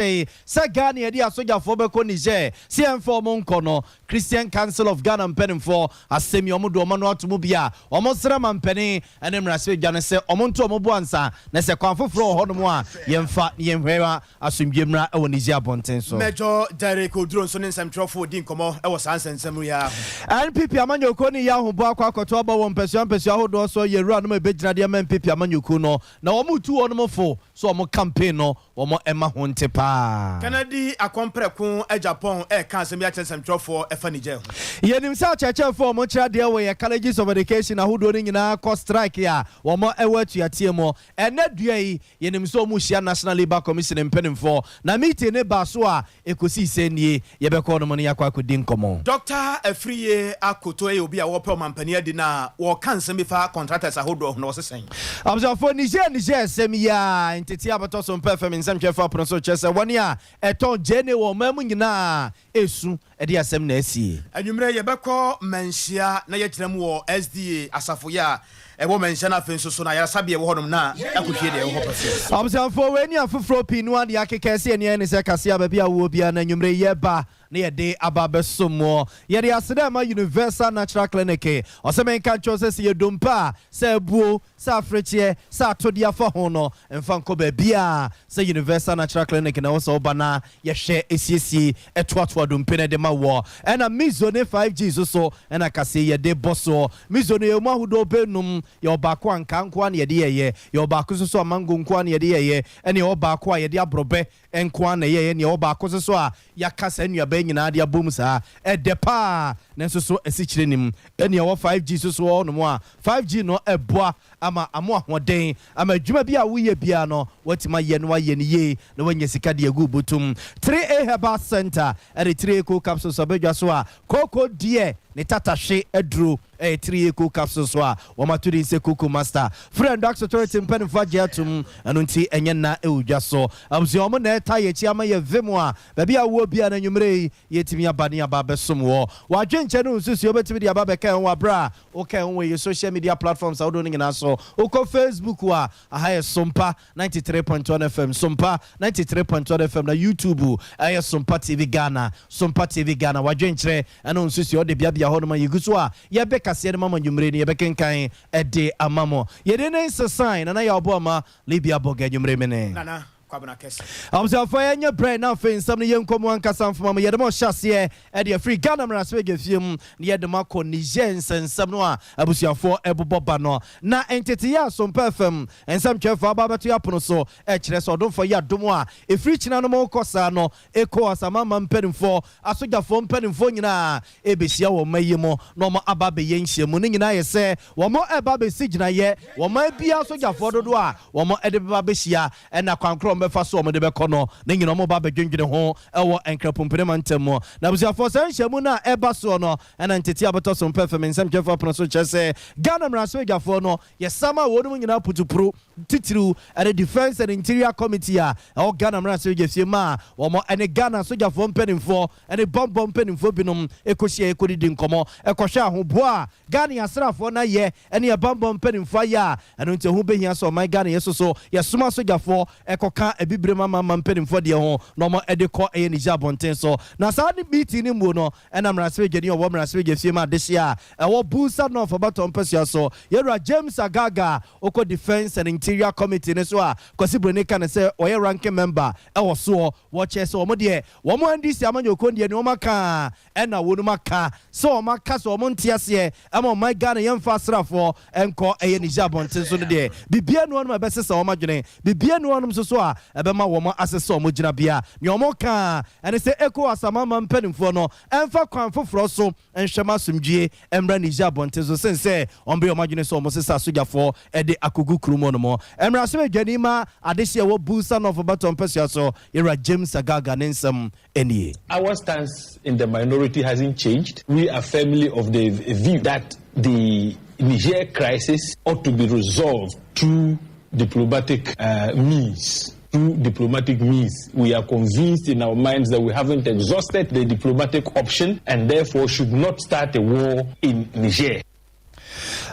Sagani Edia Soja Fobeko Niger, CM for Monkono, Christian Council of Ghana and Penning for Asemiomudo Mano to Mubia, almost Raman Penny, and Emraswe Janese, Omonto Mobuansa, Nessa Quanfo Fro Honoma, Yemfa, Yemvera, Asum Jimra, Onizia Bontenso. Major Derek Odronson and some trophy Dinkomo, I was answering Samuya. And Pipi Amanyo Koni Yahu Baka Kotoba, 1 person, Peshaho, so you run my Bedradia Man Pipi Amanyo Kuno, now Mutu on 4, so I'm a campaign or more Emma Hontepa. Canadi, a compre a Japan, a cancer, some trophy, a funny jail. Yenim sa chacha for much dear way colleges of education who doing in our cost strike here, or more ever to your TMO, and that day Yenim so much National Labour Commission in Penning for Namiti ne Basua, Ekusi Senye, Yebeko money aqua din common. Doctor, a free year, a Kotoe will be a whopper man penny dinner, or cancer me far contractors a hold of no saying. Observe for Niger, Semia, and Titiabatos on performance, some Jeff up on so chess 1 year, a tall Jenny or Memuna, Esu, a dear Semnesi. And you may Yabako, Mensia, Nayatremo, SDA, Asafoya. A woman shana fenso so na ya sabi e wo hodom na akuhie de wo pese. Observe for when you afro pinu ade akekese ne ne se kase ababia wo bia na nwumre ye ba na ye de ababesomo ye de asedama Universal Natural Clinic osemen kan chose se ye dompa se buo sa afreche sa todia fa ho no emfa nko ba bia se Universal Natural Clinic na wo so bana ye hye esiesi etoato dompe ne de ma wo na mizo ne 5G so na kase ye de boso mizo ne mu ahudo benum your bakwan kankwan ye de ye your bakuso so mango nkwan ye de ye ene your bakwa ye de abrobe enkwan ye ne your bakuso so a yakasa nua ba nyina de abom sa edepa nenso so esichire nim ene your 5G so no mo a 5G no eboa ama amo ahoden ama dwuma bia wo ye bia no watima ye no ye ne ye na wanya sika de agu botum 3A Herbal Center at 3 Eco Capsules abedwa so a koko die ne tatashe edro 3 Eco Capsules so a womaturi se kuku master friend Dr. Authority pen fagiatum anunti enye na eudwa so abzi omo na eta ye chi ama ye vemu a ba bia wo bia na nwumre yetimi abane ababesom wo wadwenche no nsusu obetimi de ababekan wa bra o kan wo ye social media platforms awodo ngina so uko Facebook wa ahaye Sompa 93.1 FM Sompa 93.1 FM na YouTube ahaye Sompa TV Ghana wadwenche eno nsusu o de bia ho no ma yiguso a ye be kase mama nwumre ni ye be kenkan ede amamo ye de ne sign na ya obo ma libia boga nwumre mene nana kwabna kese observe anya brain na fe nsam ne yenkomo ankasa mfama ye de mo hyase e de free Ghana mraswe gefiem ne ye de makọ Niger nsam no a abusuafo eboboba no na entity ya Sompa FM ensam twefo ababeto ya pono so e kire so odonfo ya domo a e free china no mo kosa no eko asama mampenfo asogafo mpenfo nyina e besia wo mayemo no mo ababe ye nhyiamu ne nyina ye se wo mo ebabe sigina ye wo ma bia asogafo dodo a wo mo ede beba besia e na kwankro befa so mo de be kono na nyina mo ba bedwendwene ho ewo enkrapompene mantem na busiafo san hyamu na eba so no na ntete abeto so perfect nsem twefo prono so chese Ghana mraso gyafo no ye sama wonu nyina putupro titiru at Defense and Interior Committee a o Ghana mraso gyafie ma wo mo ene Ghana so gyafo mpenimfo ene bombo mpenimfo binom ekohia ekodidi nkomo ekohwa ahoboa Ghana yasrafo na ye ene ye bombo mpenimfo ya eno nte hu behia so my Ghana yesoso ye soma so gyafo ekoka ebibre mama mpenimfo de ho no mo edekọ eye ni jabonten so na sa ni meeting ni mu no ena mraswe geni owo mraswe gefie ma desia ewo busa no for baton pesia so yera James Agaga oko Defense and Interior Committee ne so a kwasibro ne kan se oye ranking member ewo so wo che so omo de wo mo ndisi amanyo kondi ne o maka ena wonu maka so o maka so omo ntiase ema my Ghana yemfa srafo enko eye ni jabonten so de bibia no no besesa o madwene bibia no no so a ebema wo mo asese o mo gina bia ne o mo ka ene se eko asama mampenimfo no emfa kwan foforo so enhwema sumdwie emra ni jabonten so sense ombe o madwene so o mo sesa sojafo ede akogu krumo no mo emra se medwani ma adehye wo busa no for baton pesia so era James Agaga nensem enie. Our stance in the minority hasn't changed. We are firmly of the view that the Niger crisis ought to be resolved through diplomatic means. Through diplomatic means. We are convinced in our minds that we haven't exhausted the diplomatic option and therefore should not start a war in Niger.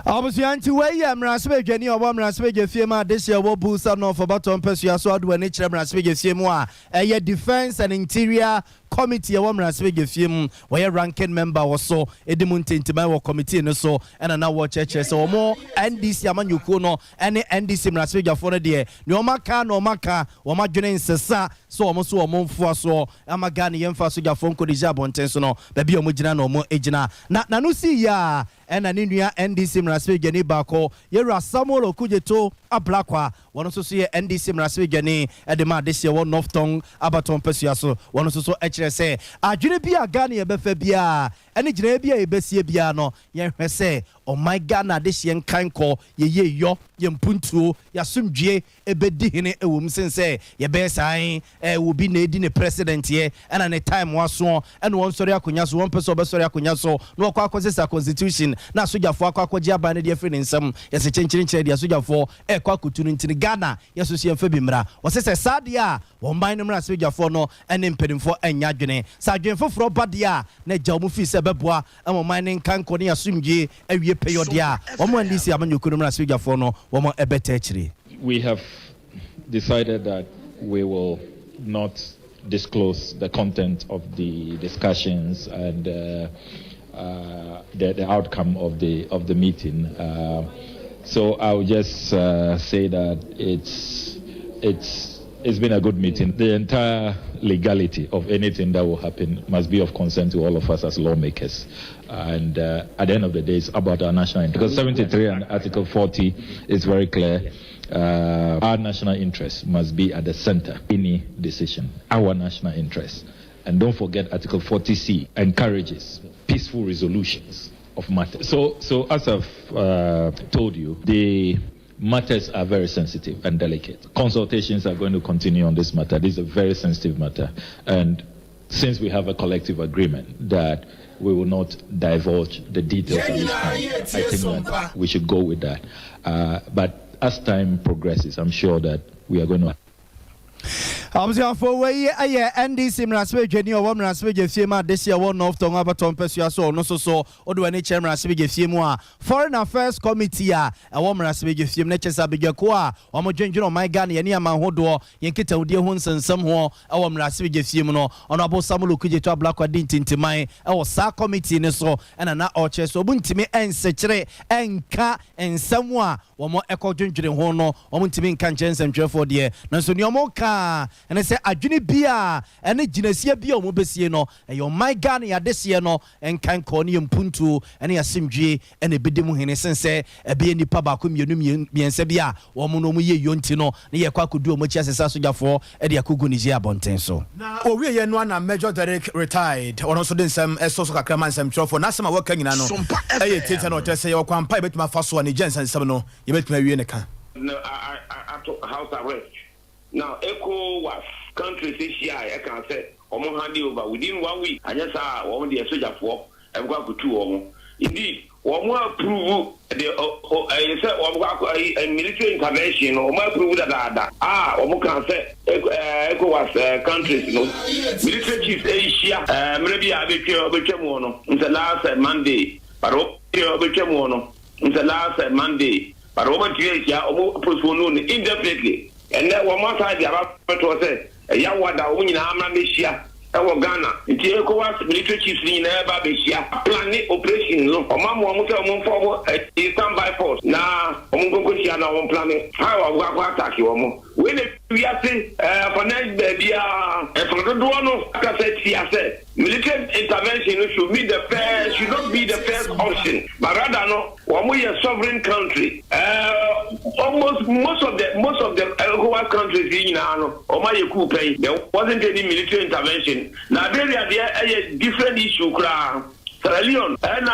Abusianti wey amrasbe dwani obo amrasbe gefie ma this year wo boost no for baton pesua so ado ani kire amrasbe gefie mu a eye defense and interior committee e wo amrasbe gefie mu we ranking member wo so edimu ntentima wo committee no so ena na wo cheche so omo NDC amanyuku no ene NDC amrasbe gafo no de ne omaka no omaka wo madwene nsesa so omo so omo mfua so amaga ne yemfa so gafo nkodija bonten so no ba bi omo gina no omo ejina na no si ya ena ni nua NDC mrasbe gani bako yera Samuel Okujeto ablakwa wono so ye NDC mrasbe gani edema dese wo Northton abaton pesua so wono so ekire se adwene bia Ghana ye befa bia ene gina bia ye besie bia no ye hwe se oh my Ghana dese nkanko ye yo ye mpuntuo ya sumdwe ebedi hene ewum sense ye be san wo bi na edi ne president ye ena ne time waso ene won sori akonya so won pese obesori akonya so no kwa akonse constitution na sojafo akwakoje aba na de afri ne nsam yese chenchirinchire de sojafo kwa kutunu ntini Ghana yeso sie mfa bimra wose sade a won ban no mra sojafo no ene mpedimfo anya dwene sa dwen foforo bade a na gya mu fi se beboa amo man ne nkanko ne asumdwe awie peyode a omo ndisi amanyoku no mra sojafo no womo ebeta akire. We have decided that we will not disclose the content of the discussions and the outcome of the meeting. So I'll just say that it's been a good meeting. The entire legality of anything that will happen must be of concern to all of us as lawmakers. And at the end of the day, it's about our national interest. Because 73 and Article 40 is very clear. Our national interest must be at the center of any decision. Our national interest. And don't forget Article 40C encourages peaceful resolutions of matters. So as I've told you, the matters are very sensitive and delicate. Consultations are going to continue on this matter. This is a very sensitive matter. And since we have a collective agreement that we will not divulge the details at this time, I think that we should go with that. But as time progresses, I'm sure that we are going to... for way NDC mrasbe dwani o mrasbe gefie ma this year one of tonga baton pesua so no so odo ani che mrasbe gefie mu a foreign affairs committee a wo mrasbe gefie mu na chesa begako a o mo dwendweno my Ghana ye ne amanhodo yenkita wudi ho nsensam ho e wo mrasbe gefie mu no ono abo Samuel Okujeto ablakwa dintintiman e wo sa committee ne so ena na o che so obuntimi ensechire enka ensam a wo mo ekodwendwene ho no o mo ntimi nka nchensentwefo de na so ne o mo ka ene se adwene bia ene ginasie bia o mo besie no eyo my Ghana ya desie no enkan ko ne mpuntu ene ya simdwe ene bedemu hene sense ebe nipa ba ko miense bia wo mo no mo ye yonti no ne ye kwa kodu o mo chia sesa sojafo e de akogu nije abonten so na owie ye no na Major Derek retired ono so den sam esoso kakra man sam trofo na sama waka nyina no eye tete no tese ye kwampa betuma faso ne jensen sam no ye betuma wie ne kan. No, I took house arrest. Now, ECO was countries this year, I can say, almost hand over within 1 week. I just saw one the soldier for and go to 2 Indeed, one more approve the military intervention or more approve that one can say ECO was countries, military chiefs Asia, maybe I became one in the last Monday, but became one in the last Monday, but over 2 years, postponed indefinitely. And then one more side, the about say, a young one that woman in Amnesia, our Ghana, the ECOWAS military chiefs in Abasia, planning operation, or Mamma forward a standby force. Now, Omungosia, now planning how I will attack you. When we are saying, for next baby, for the Duano, like I said, military intervention should be the first, should not be the first option, but rather no, when we are a sovereign country, almost most of the ECOWAS countries in Ghana, or my coupe, there wasn't any military intervention. Now there are a different issue, Sierra Leone and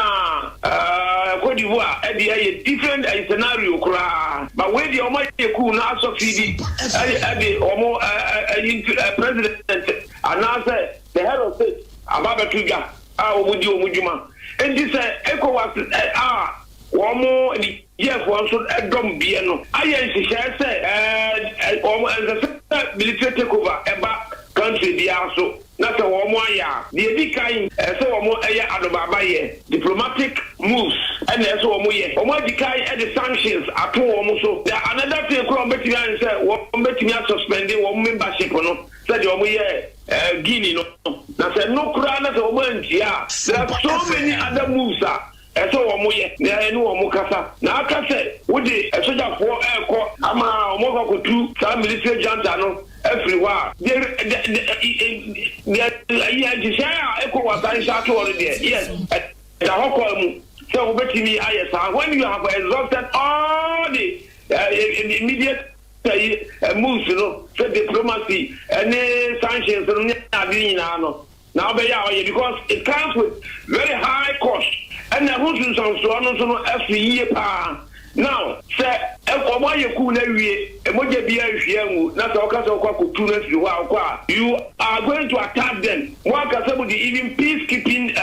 Cote d'Ivoire, and a different scenario, but when the Almighty coup now succeeded, president announced the head of state, Ababa Twiga, Mujuma, and this ECOWAS one more year for also a dumb piano. I say, military takeover about country bi aso na sɛ wɔn mo aya deɛ di kan ɛsɛ wɔn mo ɛyɛ adobaba yɛ diplomatic moves ɛna ɛsɛ wɔn mo yɛ wɔn adi kan ɛde sanctions ato wɔn mo so na another thing kura wɔn bɛtumi ayɛ sɛ wɔn bɛtumi asuspend wɔn membership no sɛdeɛ wɔn yɛ Guinea no na sɛ no kura na sɛ wɔn antia there are so many other moves ɛsɛ wɔn mo yɛ na ɛne wɔn mo kasa na aka sɛ wode ɛsogyafoɔ ɛɛkɔ ama wɔn kɔkɔtu saa military junta no every while the echo was yes the hokko so betimi ayesa when you have exhausted all the immediate moves so diplomacy and sanctions no now because it comes with very high cost and the rules so every year now say ekomo yeku na wie emoje bia hwiangu na so okasa okwa kotu na fi wa okwa you are going to attack them one kasa bu the even peacekeeping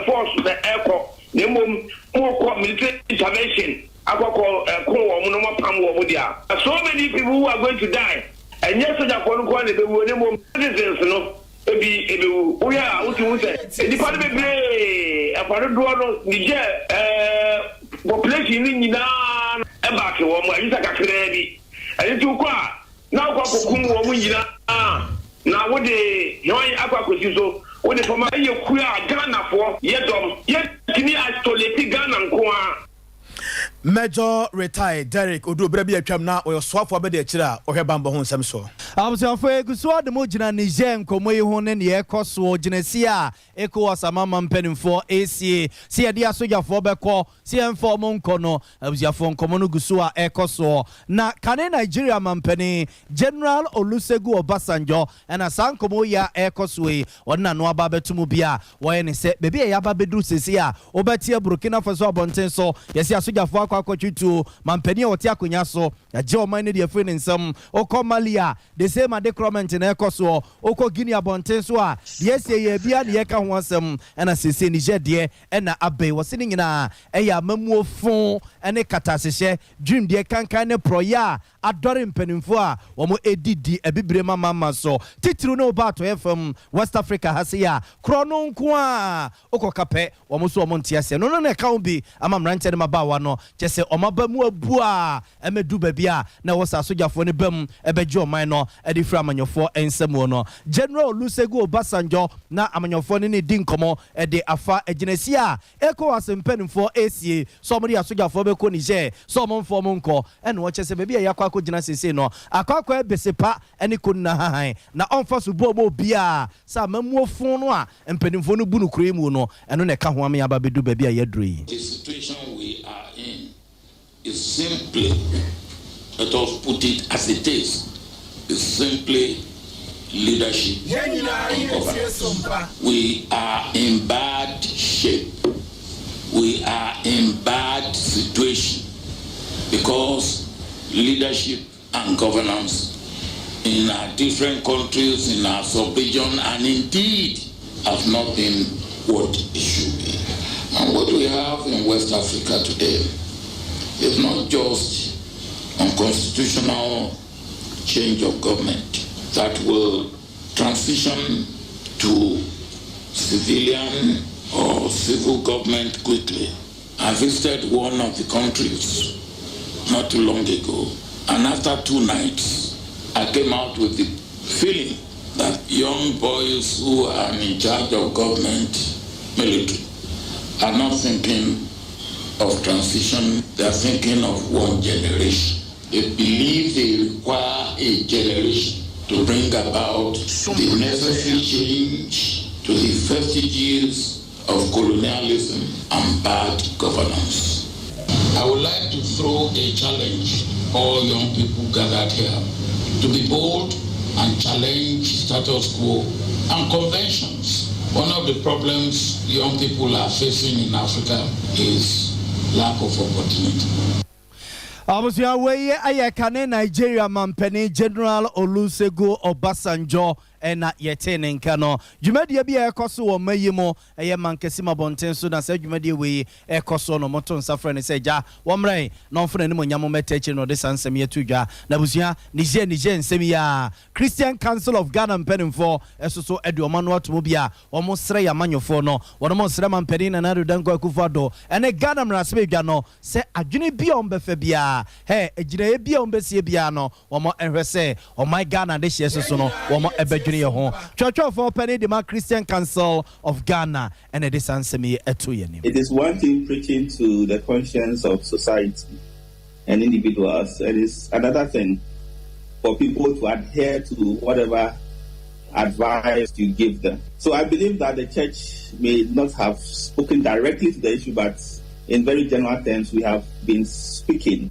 force the echo nemom mo military intervention akoko ko wo mo no mapam wo mo dia so many people who are going to die and yes so jakọ no ne be wo nemom citizens no ebi wo ya utu se di pa be bre afaro do no ni je population ni nyina e ba ke wo mo ayisa kakra bi ani tu kwa na kwa kokum wo mo nyina na wo de yon akwa kosi so wo de fama ye ku a Ghana fo ye dom ye tini isolate Ghana nko a Major retired Derek Odu Brebi atwam na oyo soafo be de akira ohwe bamba ho nsem so abusafo eguso de mo gina Niger nkomo yi ho ne ne ekoso ginasi a ECOWAS amama mpanimfo ACA si ye dia sojafo bekọ si enfo mo nkono abusafo nkomo no guso a ekoso na kane Nigeria mampani General Olusegun Obasanjo na sankomo ya ekoso yi wona no aba betumu bia wo ye ne se bebi ya aba bedru sesi a obetie Burkina Faso abonten so yesi asojafo akwachutu mampani wote akonya so ya je o man ne de free nsem okomalia the same decrement na ekoso oko Guinea abonten so a yesi ye bia ne yeka ho asem na sese Niger de na abai wosini nyina eya mamuofon ene katasehye dream de kankan ne proya adore mpanimfo a wo mo edidi ebibre mama so titiri no ba to FM West Africa hasia krono nko a okokape wo mo so wo mo ntiase no na ka bi ama mranche ne mabawa no chese omaba mu abu a emedu babia na wo sa sojafo ne bam ebeje oman no edi fra amanyofo ensemo no General Olusegun Obasanjo na amanyofo ne di nkomo ede afa aginasi a ECOWAS mpanimfo ACA so mo dia sojafo be ko Niger so mo mfo mo nko ene wo chese babia yakwa ko gina sese no akwa besepa ene ko na han na onfa so bo bia sa mamuofo no a mpanimfo no bu no kuremu no eno ne ka ho am ya ba bedu babia yadroi. The situation we are in is simply, let us put it as it is simply leadership. We are in bad shape. We are in bad situation because leadership and governance in our different countries, in our sub-region, and indeed have not been what it should be. And what we have in West Africa today is not just unconstitutional change of government that will transition to civilian or civil government quickly. I visited one of the countries not too long ago, and after 2 nights, I came out with the feeling that young boys who are in charge of government, military, are not thinking of transition, they are thinking of one generation. They believe they require a generation to bring about the necessary change to the vestiges of colonialism and bad governance. I would like to throw a challenge all young people gathered here to be bold and challenge status quo and conventions. One of the problems young people are facing in Africa is lack of opportunity. Abusua weye ayekane Nigeria mampeni General Olusegun Obasanjo ena yetene nka no dwumadie bia ekoso wo mayimo eye mankesi mabonten so na se dwumadie we ekoso no moto nsafre ne se ja wo mran no mfre ne monyamo metachi no de sansem yetudwa na abusua nije nsem ya Christian Council of Ghana mpenimfo esoso eduoma no atomo bia wo mo sre ya manyofo no wo mo sre mampeni na nado danko akufado ene Ghana mrasebe dwa no se adwene bia ombefa bia he ejire bia ombesie bia no wo mo ehwese o my Ghana de hye soso no wo mo ebedwene Church for Penny the Christian Council of Ghana and it is ansemi etuyenim. It is one thing preaching to the conscience of society and individuals. It is another thing for people to adhere to whatever advice you give them. So I believe that the church may not have spoken directly to the issue, but in very general terms, we have been speaking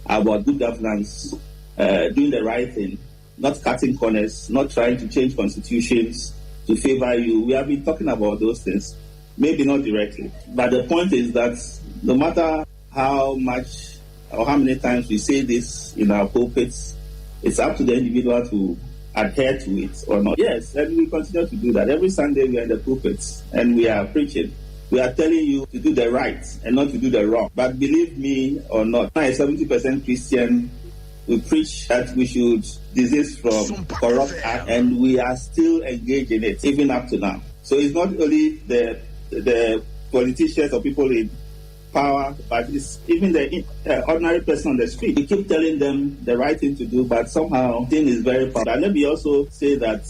about good governance, doing the right thing, not cutting corners, not trying to change constitutions to favor you. We have been talking about those things, maybe not directly. But the point is that no matter how much or how many times we say this in our pulpits, it's up to the individual to adhere to it or not. Yes, and we continue to do that. Every Sunday we are in the pulpits and we are preaching. We are telling you to do the right and not to do the wrong. But believe me or not, I'm a 70% Christian. We preach that we should desist from corrupt act, and we are still engaged in it, even up to now. So it's not only the politicians or people in power, but it's even the ordinary person on the street. We keep telling them the right thing to do, but somehow thing is very fast. And let me also say that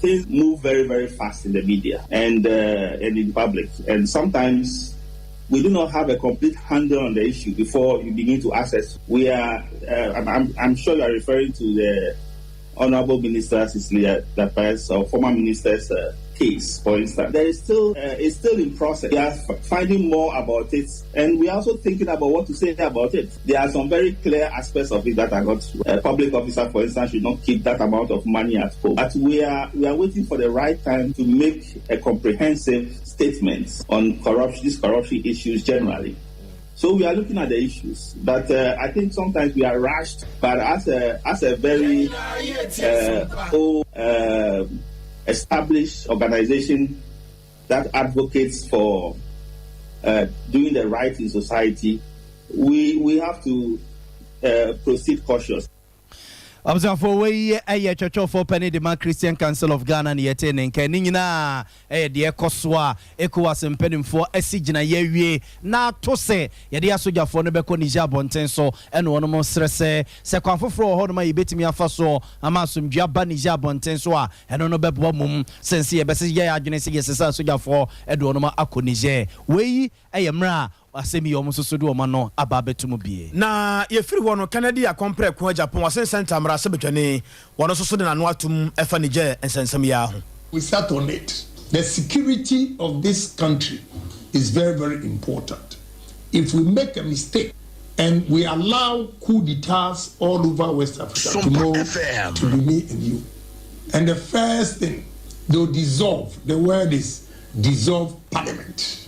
things move very, very fast in the media and in public, and sometimes we do not have a complete handle on the issue before you begin to assess. We are, I'm sure you are referring to the Honorable Minister Cecilia Dapes or former minister's case, for instance. There is still, it's still in process. We are finding more about it, and we are also thinking about what to say about it. There are some very clear aspects of it that are not true. A public officer, for instance, should not keep that amount of money at home. But we are waiting for the right time to make a comprehensive statement on corruption, these corruption issues generally. So we are looking at the issues, but I think sometimes we are rushed. But as a very old, established organization that advocates for doing the right in society, we have to proceed cautious. For way a church for Penny the Christian Council of Ghana and Yeten Kenina, dear Koswa, Ecowas and Penny for a Sigina Ye, na to say, Yadia Soja for Nebeko Nija Bontenso, and one more stress, Second for Hodma, bit me a faso, Amasum Jabanija Bontensoa, and on a bebomum, since ye Bessia Agency Soja for Edonoma Akonije. Way a Yamra. Asemi omuso so do mano ababetumu bie na ye free wono Canada compare ko Japan wasen center mra se betwane wono so de nanu atum efa nije ensensem ya ho. We sat on it. The security of this country is very, very important. If we make a mistake and we allow coup d'etats all over West Africa tomorrow to be me and you, and the first thing they'll dissolve, the word is dissolve parliament.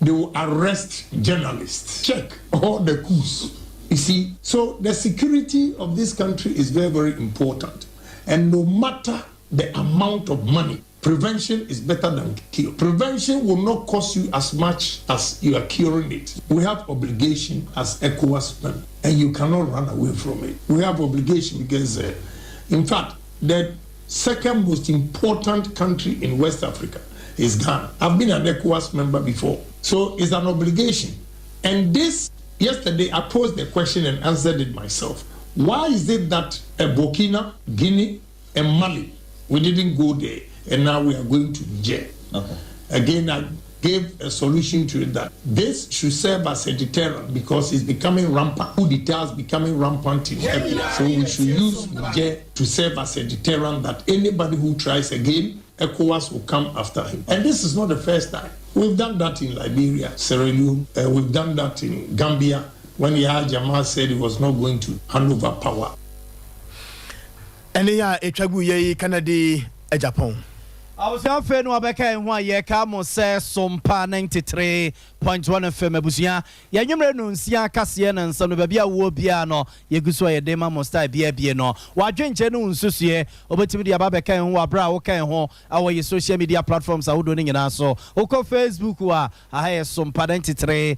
They will arrest journalists, check all the coups. You see, so the security of this country is very, very important. And no matter the amount of money, prevention is better than cure. Prevention will not cost you as much as you are curing it. We have obligation as ECOWAS members, and you cannot run away from it. We have obligation because, in fact, the second most important country in West Africa is Ghana. I've been an ECOWAS member before. So it's an obligation. And this, yesterday I posed the question and answered it myself. Why is it that Burkina, Guinea, and Mali, we didn't go there, and now we are going to Niger? Okay. Again, I gave a solution to it that this should serve as a deterrent because it's becoming rampant. Coup d'etat is becoming rampant in Africa. So we should use Niger to serve as a deterrent that anybody who tries again, ECOWAS will come after him. And this is not the first time. We've done that in Liberia, Sierra Leone. We've done that in Gambia when Yahya Jamal said he was not going to hand over power. And yeah, a Chagu Ye Canada, a Japan. was your friend Wabeka and why ye come say Sompa 93.1 FM Abusia. Ya nyumre no nsia kase na nsa no bia wo bia no ye guso ye dema mosta bia no. Wa dwenche no nsusue obetimi dia babeka en ho abra wo kan ho awo ye social media platforms awodo ni nyina so. Oko Facebook wa aha Sompa 93.1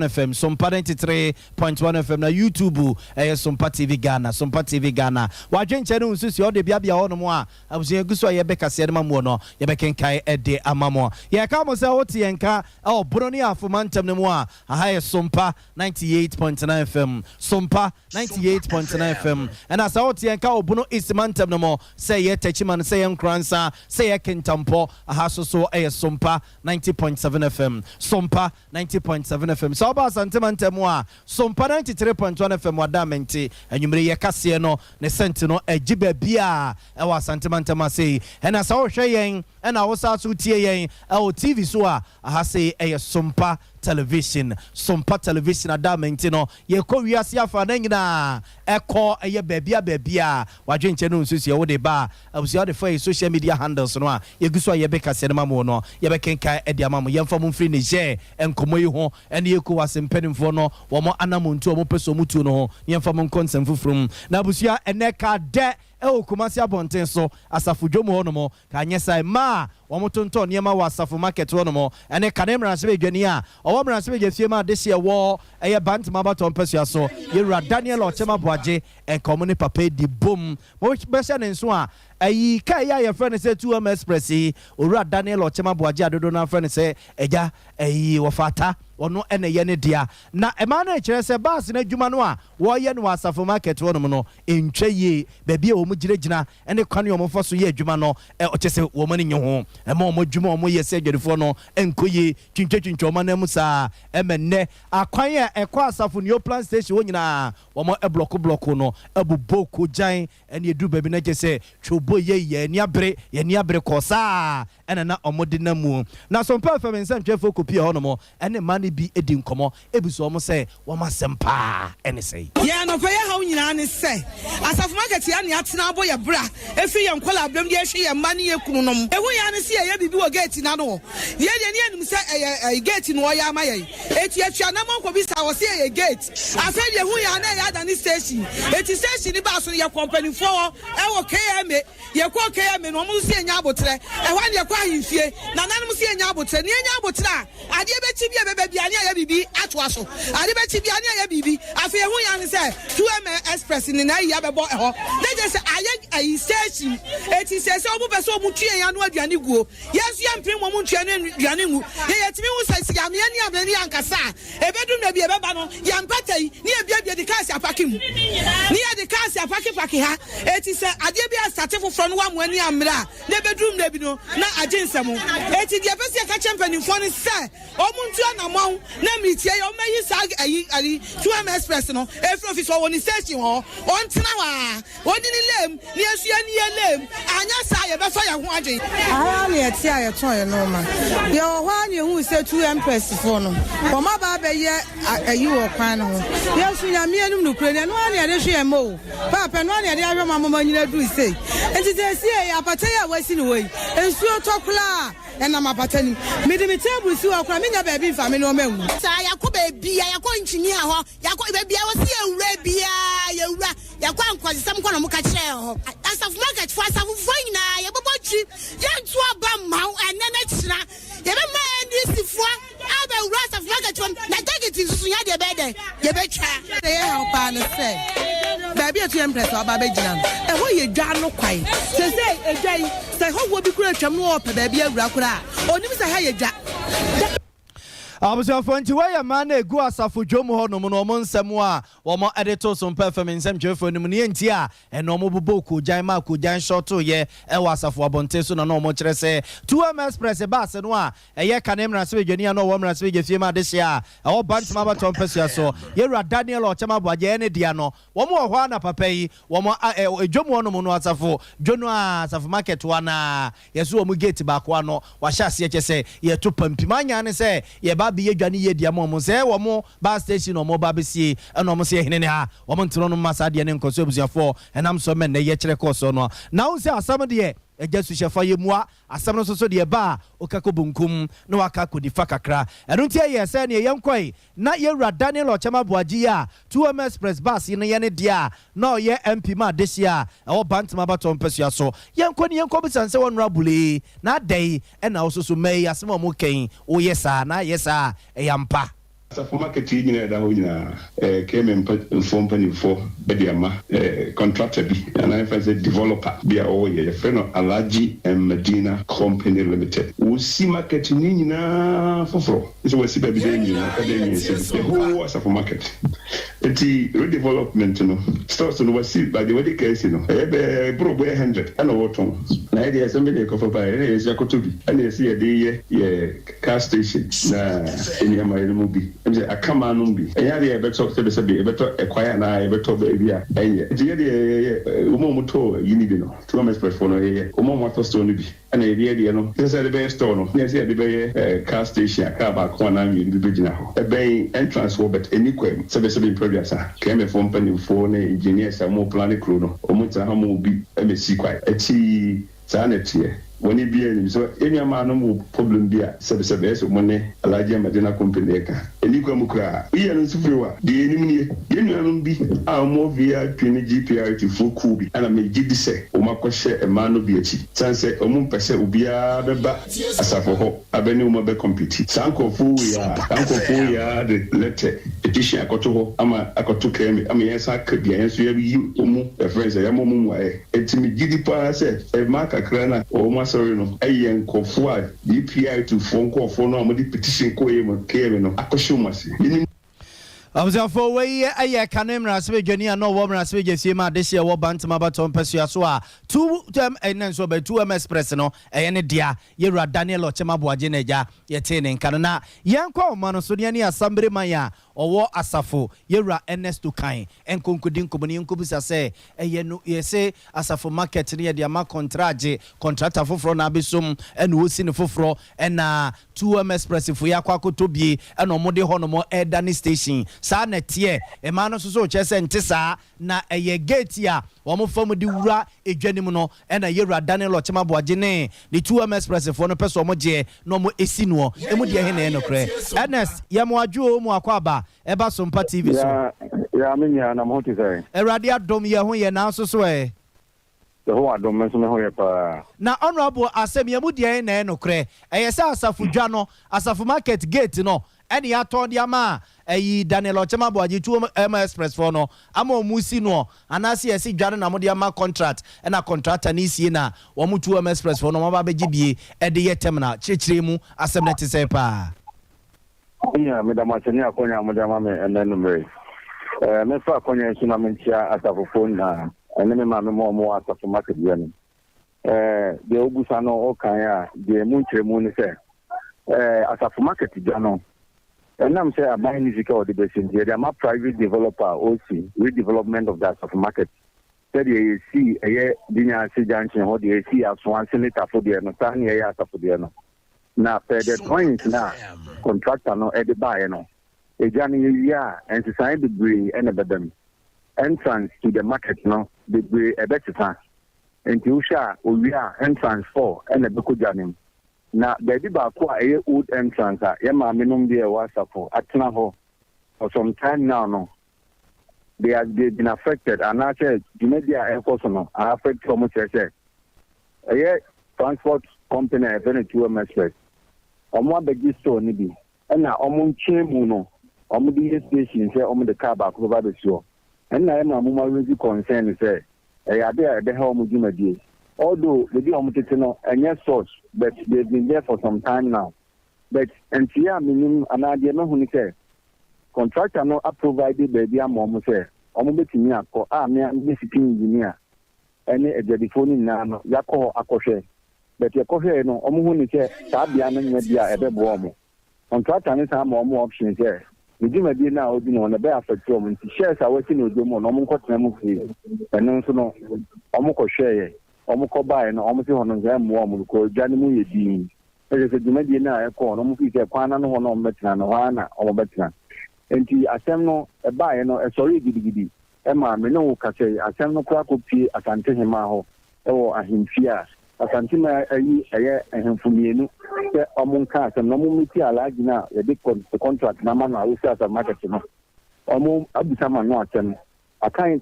FM, Sompa 93.1 FM na YouTube Sompa TV Ghana, Sompa TV Ghana. Wa dwenche no nsusue o de bia ho no mo a abusia guso ye beka se ma mo no ye beken kai ede amamo ye ka mo se oti enka o broni afumantem ne mo a aha Sompa 98.9 FM, Sompa 98.9 FM and as oti enka obuno ismantem ne mo say ye techiman say enkransa say ye kentampo aha so Sompa 90.7 FM, Sompa 90.7 FM so ba santimantem a Sompa 93.1 FM wada menti enwumre ye kase no ne senti no egiba bia e wa santimantem say and as our yen and I was also tie our TV so I say a Sompa television, Sompa television adamenti ye ko wiase afa na nyina eko eye bebia wa dwenche no nsusu wo de ba abusia de for social media handles no a ye guso ye beka se ma mo no ye bekenka e de ama mo ye mfa mo free ne share enkomo yi ho ene ye ko wasempanimfo no wo mo anamontu mo peso mutu no ho ye mfa mo konsem fufrum na abusia eneka de Kumasi abonten so asafu dwomo ho no mo ka nyesa ma wo motonto niema wa asafu market ho no mo ene kanemra se bedwani a owo mra se bedwafie ma de se wo eye bant ma baton pesua so yewura Daniel Ochema Boaje enkomo papa di bom mo be se ne nso a ayi kai ya friend say 2M Express owura Daniel Ochema Boaje adodo na friend say eja ayi wo fata ono ene ye ne dia na ema na kire se bas na dwuma no a wo ye no asafo market wo no entwe ye ba bia wo mu giregyina ene kwane wo fo so ye dwuma no o chese wo mani nye ho ema wo dwuma wo ye se dwedefo no enkoye twintwetwintwe wo na mu sa emenne akwan a ekwa asafo new plan station wo nyina wo mo block no abuboko jan ene edu ba bi na chese chobo ye ni abre ko sa ene na omode na mu na Sompa FM nsem twefo kopi ho no mo ene mani bi edi nkomo ebiso omo se wo masempa ene sei ye no fa ye ha nyina ne se asafo market ya ne atena abo ye bra efi ye nkola abram de ehwe ye mani ye kunu nom ehu ya ne se ye bibi wo gate na no ye de ne anim se gate no ya ma ye eti atwa na monko bi sa wo se ye gate afa ye hu ya na ya da ne station eti station ni ba so ye company fo e wo KM ye ko KM no mo se nya abotre e hwa ne ye kwa himfie na nanom se nya abotre ne nya abotre a ade be chi bia bebe bia ne ya bibi atwa so ade be chi bia ne ya bibi afa ye hu ya ne se 2M Express ni na ya bebo e ho na je se aye station eti se obu be so obu tue ya no aduane guo yesu ya mpem mo tue no aduane ngu ye timi hu se siga me ni abani ankasa ebedum na bia beba no ya mpatai ni e bia de kasi apake mu ni ya de kasi apake ha eti se ade bia start foforo no wa mo ani amra na bedum na bi no na agensem eti de pese ka champion fo ni se omuntu na mo na mitie yo meyi sag ayi 2M Express no efro office wo ni station ho on tena wa oni ni lem ni asua ni lem anya sa ye be fa ya ho agye ara na ye tia ye ton ye no ma ye ho ani hu se 2M Express fo no ko ma ba be ye ayi wo kwan no ye sunya mi enum no kure no ani ade hwe mo papa no ani ade ahwe mama nyina duru sei enti se sie ya pata ya wasi ni wei ensuo tokula ena mapatani mede me table si wa kura menya baabi mfa me no mawu sa yakoba bia yakọ ntwini ho yakọ bia wo se ewura bia yewura yakọ ankwasem kọ no muka kire ho asaf market for asaf fo nyina ye bobotwi ye ntu aba maw enene kira ye be ma ndisi fo aba ewura asaf market fo na target susu ya de bede ye be twa ye ha pa ne se baabi 2M Express aba be gina e ho ye dwa no kwai se edwai se ho wo bi kura twam no opa baabi ewura kura onim se ha ye dwa Abuja fonti waya mana egu asafo dwomu ho no mo nsem a wo mo editor Sompa FM nsem twefo nim ne enti a eno mo bobo ko jan ma ko jan short ye e wa asafo abonte so na no mo kire se 2M Express bus no a eye kanemra se bedwani a no wo mra se bedwafie ma de hia e wo bant ma baton pesia so ye ra Daniel Ochema Boaje ne dia no wo mo ho na papa yi wo mo dwomu ho no mo no asafo dwono a asafo market wa na yeso wo mo gate ba ko ano wa hya se ye se ye to pampima nya ne se ye ba bi yedwane yedia mo se wo mo ba station o mo ba besie eno mo se hene ne ha wo mo ntro no masade ne nkoso abusuafo enam so men ne ye kire koso no na wo se asam de eja su shefa yemua asam no so de ba okako bunkum na waka kodifa kakra eno ntia ye se ne yenkoi na yewura Daniel Ochema Boaji a 2M Express bus ne ye ne dia na ye MP ma desia e wo bantama batom pesua so yenkoni yenko bisanse wonura bule na dai e na osusu mai asem mo ken o yesa na yesa e yampa for marketing in the came and company for Bediama, contractor, and I was a developer, be a friend of Alaji and Medina Company Limited. We see marketing in for it's always a baby, the whole was for market. It's redevelopment, starts on was by the way case, a broke 100 and a water. Idea somebody cover by is Yakotubi, and they see a day, car station in my movie. I come on, be a better to better acquire and I better baby. And the Umomoto, you need to know, 2 Express for a Umomoto stone be an idea, this is the best stone. Yes, the car station, a car back one in the beginning. A bay entrance, but any quay, serviceable progress came a company for engineers and more planning crew, or Mutahamo be MSC quite a tea sanity. When you be in, so any man no problem there, service money, a large Medina company. And you come cry. We are in Sufriwa, the enemy, you be our more via 20 GPR to full Kubi, and I may give the say, Omako share a man of beauty. Sunset, Percent will be a beba, as a for hope, a venue mobile compete. Sanko Fuya, the letter, petition I got to hope, I got to claim it. I mean, yes, I could be answer you, the friends, I am way. It's me, Gidi said, a mark a crana, or sorry, no, a young Kofua, DPI to phone call for no petition coim, Kevin, Akoshumas. I was for way a canemra Swigania, no woman as we just see my this year, Bantama Baton Pesua, 2 and so by 2M Express, no, any dear, you're Daniel Ochema Boajineja, yet in Canana, Yanko Manosuniania, somebody Maya, or war Asafo, you're Ernest to kind, and concluding Communion Kubisa say, a ye say, Asafo market near the Ama contractor for Nabisum, and Wusin Fofro, and 2M Express if we are Quaco to be, and Omode Honomo Air Danny Station. Sa netie e ma no so chese ntisa na eye gate ya wo mo fam di wura edwanim no e na yewura Daniel Ochema Boaji ne the 2M Express for no person mo je no mo esi no e mu de he na e no kre Ernest ye mo adwo mu akwaba e ba Sompa TV so ya menya na mo ti say Erade adom ye ho ye na so so e the ho adom me so me ho ye pa na honorable asem ye mu de na e no kre e ye sa asafu dwa no asafu market gate no any aton dia ma eyi Daniel Ochema Boaji 2M Express for no ama musi no anase esi dware na mo dia ma contract na contractor ni sie na wo mu 2M Express for no ma ba begibie e de yetem na chechire mu asem na tese pa ya me da ma cheni akonya mo da ma me enenu me me fa akonya su na mentia asafofo na ene me ma me mo asafo market dia ni de ogusa no o kan ya de mu nchire mu ni se asafo market dia no. And I'm saying, I'm buying this or the best in here. I'm a private developer, OC, redevelopment of that of market. Said you see a year, dinner, see junction, or the AC as one senator for the no, 10 years for the no. Now, the point now, contractor no, at the buyer no. A January year, and to sign the degree and a bedroom. Entrance to the market no, the degree a better time. And to share, we are entrance for and a book jamming. Na baby ba ko a old entrance a ye ma menum de WhatsApp atena ho for some time now no they have been affected and actually the media efforts no affect so much say a transport company e been 2M Express omo abegi store ni bi na omo nchemu no omo di station say omo the car back over the show and na ma mo raise concern say e ade e de ha omo dwumadie. Although the no and yes source, but they've been there for some time now. But and here minimum and idea no who say contractor no provided baby a mom say betimi akọ me am sitting engineer any a telephone na no yakọ akọhwe but yakọhwe no hu say sa bia no nya bia ebebo omo contractor ni sa ma omo option say the dwumadie na odi no na be affect omo shares a wasi no odomo no omo nkotena mu free eno nso no omo kọhwe omuko bae no omusi hono nza mo omu ko dwane mu yedi e se dwumadie na ekọ no mu fi se kwana no hono ombetena no wana ombetena enti asem no e bae no e sori gidigidi e ma me no ka se asem no kwa ko pie asante hema ho e wo ahimfia asantima ayi ehemfumienu se omunka asem no mumiti alaji na ye de contract na manu awusi as market no omu abusa ma no atem akan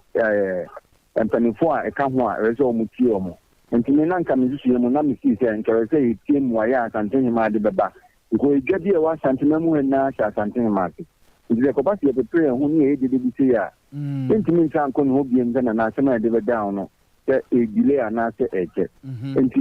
empanifo a eka ho a rezo omuti omu ntimi na nka mizusu yemu na misi se nkerese yitie muaya asantini ma de beba ko igadi e wa santima mu na sha asantini ma ke ndile ko pasi e prepare hu ni e de bi se ya ntimi nka nko no bi enza na na asema de be down no a delay and answer eche. And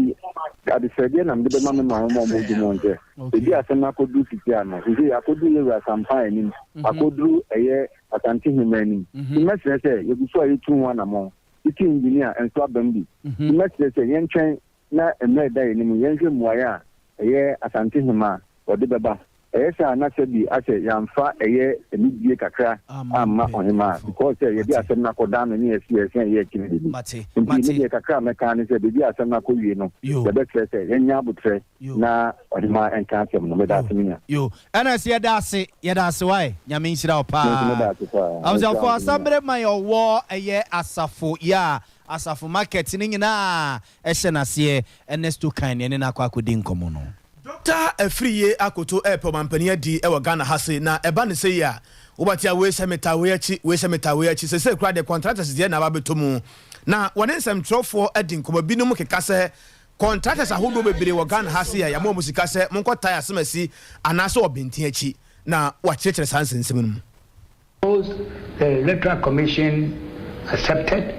at the Friday, I'm the mamma more monte. The Asana could do Tiana. I could do a campaign. I could do a year at anti-humaning. The message say, you saw it 2-1 among the engineer and swap them. The message say, Yen train, not a mere day in Yen Moya, a year at anti-huma, or the Baba. Yes, I'm not said the asset young far a year a mid-year crack. I'm on him because you are some knuckle down and yes, Mati, a crack mechanic, the dear some knuckle, you know, the best say, and Yabutre, now, or the man and cancer, no matter you. And I see a Darcy, that's why, Yamin Pa. I was for somebody my war a year as a for ya. As a for marketing na SNC and next to kind and in a quackudin commono. Ta efriye akoto airport mampania di e Ghana hase na eba ne se ya wobatia we semeta we achi se kra de contractors de na ba betomu na wone nsem trofo edi nkoba binum keka se contractors ahodo bebere wo Ghana hase ya mo musika se monko tie asemasi anase obenti achi na wa chechere sansensem no the electoral commission accepted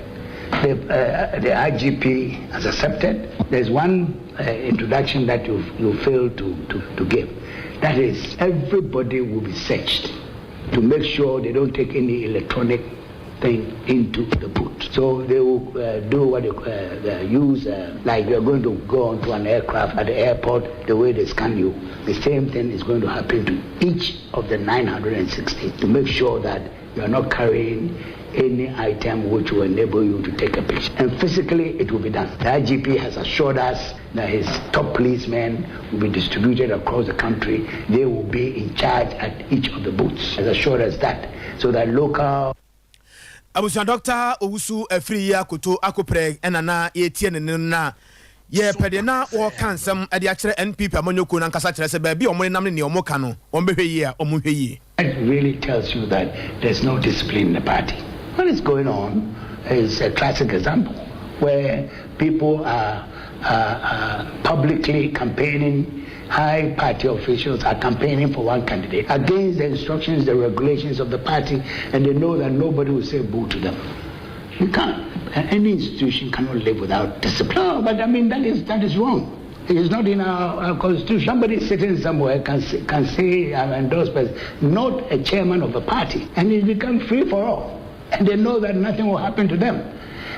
the IGP has accepted. There's one introduction that you failed to give. That is, everybody will be searched to make sure they don't take any electronic thing into the booth. So they will do what they use, like you're going to go onto an aircraft at the airport, the way they scan you. The same thing is going to happen to each of the 960 to make sure that you are not carrying any item which will enable you to take a picture. And physically, it will be done. The IGP has assured us that his top policemen will be distributed across the country. They will be in charge at each of the booths. Has assured us that, so that local. Abusa Doctor Owusu efri ya koto akopre enana yetie ne na ye pede na wo kansam ade akere NPP amonyoko na nkasa kire se ba bi omre nam ne omoka no ombehwe yi a omohwe yi. It really tells you that there's no discipline in the party. What is going on is a classic example where people are publicly campaigning. High party officials are campaigning for one candidate against the instructions, the regulations of the party, and they know that nobody will say boo to them. You can't. Any institution cannot live without discipline. No, but I mean that is wrong. It is not in our constitution. Somebody sitting somewhere can say I'm endorsed by not a chairman of a party, and it becomes free for all. And they know that nothing will happen to them.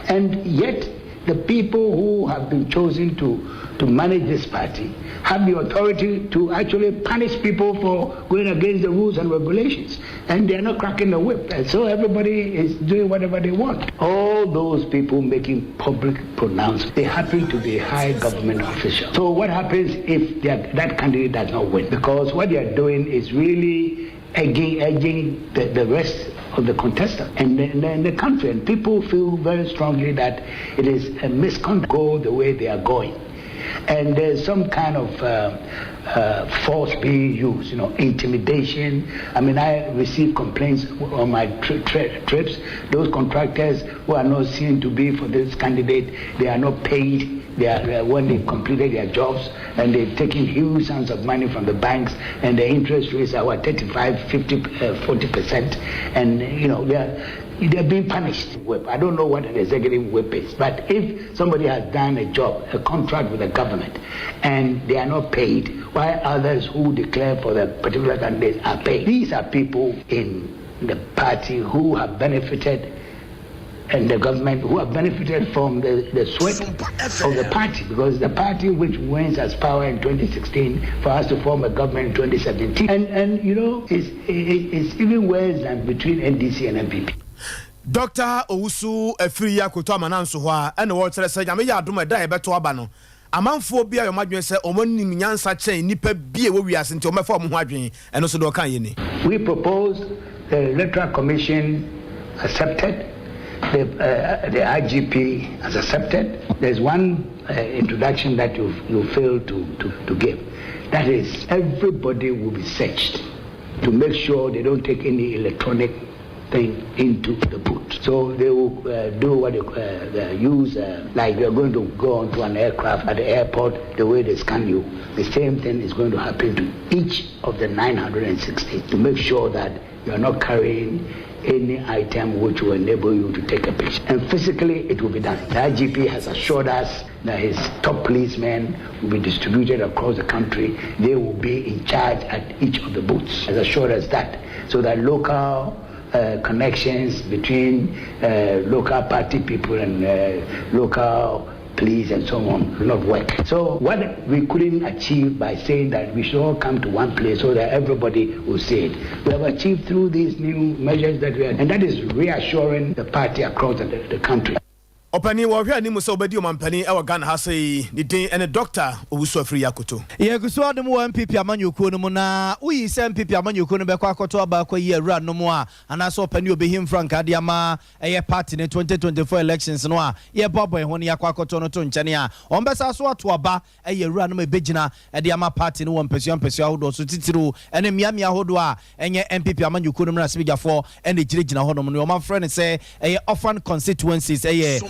And yet, the people who have been chosen to manage this party have the authority to actually punish people for going against the rules and regulations. And they are not cracking the whip. And so everybody is doing whatever they want. All those people making public pronouncements, they happen to be high government officials. So what happens if that candidate does not win? Because what they are doing is really egging the rest of the contestants and the country, and people feel very strongly that it is a misconduct go the way they are going, and there's some kind of force being used, intimidation. I mean, I receive complaints on my trips. Those contractors who are not seen to be for this candidate, they are not paid. When they completed their jobs, and they're taking huge sums of money from the banks, and the interest rates are 35, 50, 40%, and they're being punished. I don't know what an executive whip is, but if somebody has done a contract with the government, and they are not paid, while others who declare for the particular candidate are paid, these are people in the party who have benefited, and the government who have benefited from the sweat of the party, because the party which wins as power in 2016 for us to form a government in 2017, and it's even worse than between NDC and MPP. Dr. Owusu efiri ya koto amananso ho a ene wo tere se nyame ya adom da e beto aba no amanfo bia yo madwen se omonim nyansa chen nipa bia wo wiase nti o mefa omo ho adwen eno so do kan ye ni. We proposed, the electoral commission accepted. the IGP has accepted. There's one introduction that you failed to give. That is, everybody will be searched to make sure they don't take any electronic thing into the boot. So they will do what they use, like you're going to go onto an aircraft at the airport, the way they scan you. The same thing is going to happen to each of the 960 to make sure that you are not carrying any item which will enable you to take a picture. And physically, it will be done. The IGP has assured us that his top policemen will be distributed across the country. They will be in charge at each of the booths. Has assured us that, so that local connections between local party people and local police and so on will not work. So what we couldn't achieve by saying that we should all come to one place so that everybody will see it, we have achieved through these new measures that we are, and that is reassuring the party across the country. Opani wa hwa ni musa obedi o mampani e wa Ghana ha sei ni din ene doctor Owusu Afiri Akoto. Ye gusu adum wa MPP amanyokuo no mu na uyi se MPP amanyokuo no be kwa akoto aba kwa yi awura no mu a anaso opani obehim frank ade ama eye party ne 2024 elections no a ye boboy ho ne yakwa akoto no to nchane a on besa so ato aba eye awura no ebegina ade ama party no wo mpesua hodo so titiru ene miamia hodo a enye MPP amanyokuo no mu na sibigafo ene girigina hodo no ma friend say eye orphan constituencies eye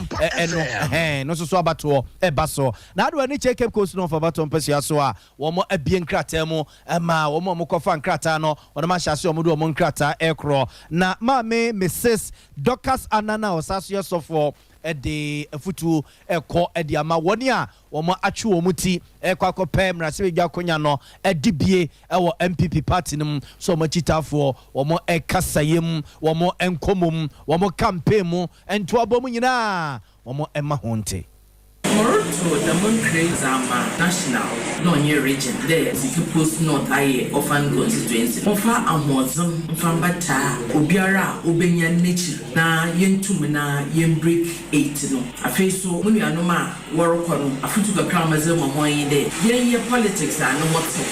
no so abato ebaso na ado ani check coast no for abato mpesa so a wo mo abie nkrata mu ma wo mo kofa nkrata no wo ma hyase wo mo do wo nkrata ekro na ma me Mrs. Dorcas Anana osaso for de afutu eko de ama woni a wo mo atwe wo muti ekwa akopem rase gya konya no edibie ewo MPP party nim so mo chitafo wo mo ekasayem wo mo enkomom wo mo campaign mu ento abom nyina wo mo ema honte Moroto the Moncray Zama National non-year region there Ziki Post North Aye Orphan Constituency Ofa Amozum Mfambata Obiara Obenya Nature na yentum na yembreak 8 no afei so munu anoma worokɔ no afutu kakra maze mohon de yenye politics a no moto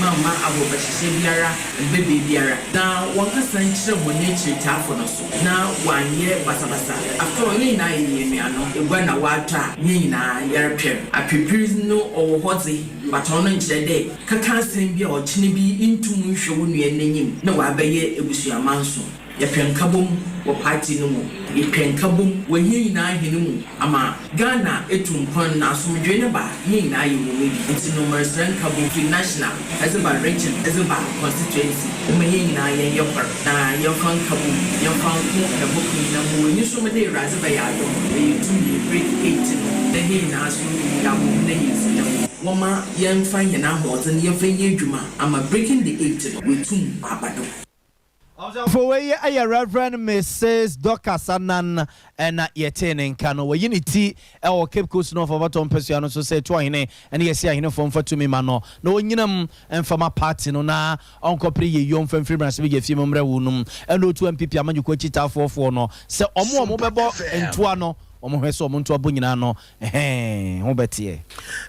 mama abobahye biara bebe biara na wankasa nkyere mo nature tafo no so na wanye basabasa after onye na yemi ano egwa na wata nyina yarepem apipiri no owohoze batono nkyere de kaka asem bia ochine bi intum nhwe wo nua nanyim na wabeye ebusuamanso yepenkabom wo party no mu yepenkabom wo nyina hene mu ama Ghana etumpon na asomdwe ne ba nyina ayi wo mebi enti no marsran kabo fi national as a region as a constituency mo nyina ye yopar na yofan kabo yofan ko e boku na mo ni so me de raze ba ya do e tu ni break 8 no de nyina aso ya mo ne yesi woma yemfan ye na hozen yemfan ye dwuma ama breaking the 8 no we tum babado. For we a Reverend Mrs. Dorcas Anan and Yetene Kano, where unity our Cape Coast North of Baton Pesiano, so say twine, and yes, I know from for to me, mano. No, yinum and from a party no na, Uncle Pri, young from Freeman, we give him unum, and no 2 MPP, Aman, you coach it out for no. So, more mobile and Tuano. Omoheso muntu abunyina no ho betie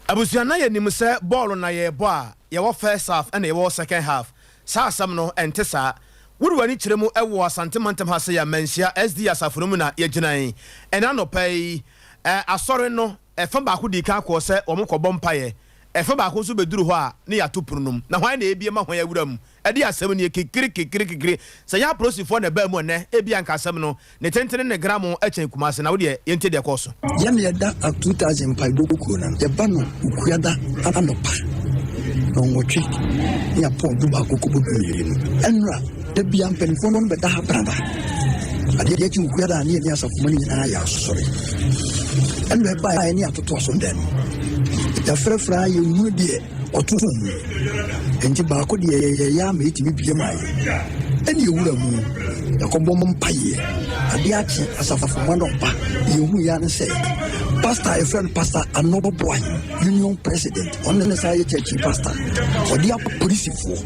abusuana ye nim se ball na ye bo a ye wo first half and ye wo second half sa asam no entesa wurwani kiremu ewo asantemantam ha se ya mansia SD asafurum na ye ginan ena no pai asore no efa ba ko di ka ko se omukobọ mpaye efa ba ko so beduru ho a ne ya topurnum na hwan na ebie ma hwan ya wuram edi asem ne kikiri se ya prosifo na ba mu ne ebia nka asem no ne tentene ne gram achen kumase na wo de yente de koso ya me da 2000 pai dokuko na ye ba no ukuyada anopa no ngotwe ya po du ba ko ko bu enra de bia mpenfo no be da ha braba ade ye ki ukuyada ne ya asafo mani na ya sore enra ba ya ni atoto so ndem ya frefra ye mu de otutu enti ba ko de ya ma iti bibie mai eni ewura mu ya ko bom mpaye ade achi asafafo mano pa ye hu ya ne say pastor a friend pastor anobo boy union president on the side church pastor odi a police fo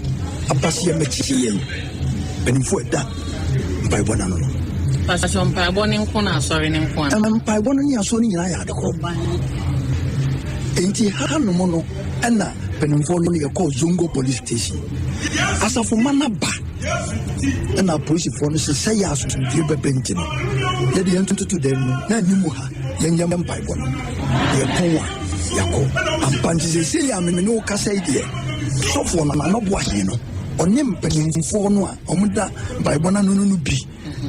abasi mechiye benifo da bai bona no pastor mpa boni nko na asori ne nko an mpa boni ni asori nyina ya de ko enti hanu mono ena benifo no ye call Zongo police station asafo manaba ena police fo no say ya so be benti no yɛde yɛn tututu dɛm no na animu ha yɛnyɛ mpaebɔ no yɛpɔn a yɛkɔ ampa nti sɛ sɛ yɛ amene ne wo kasa yi deɛ sɔfoɔ no nanɔbo ahene no ɔne mpanimfoɔ no a ɔmoda mpaebɔ no no bi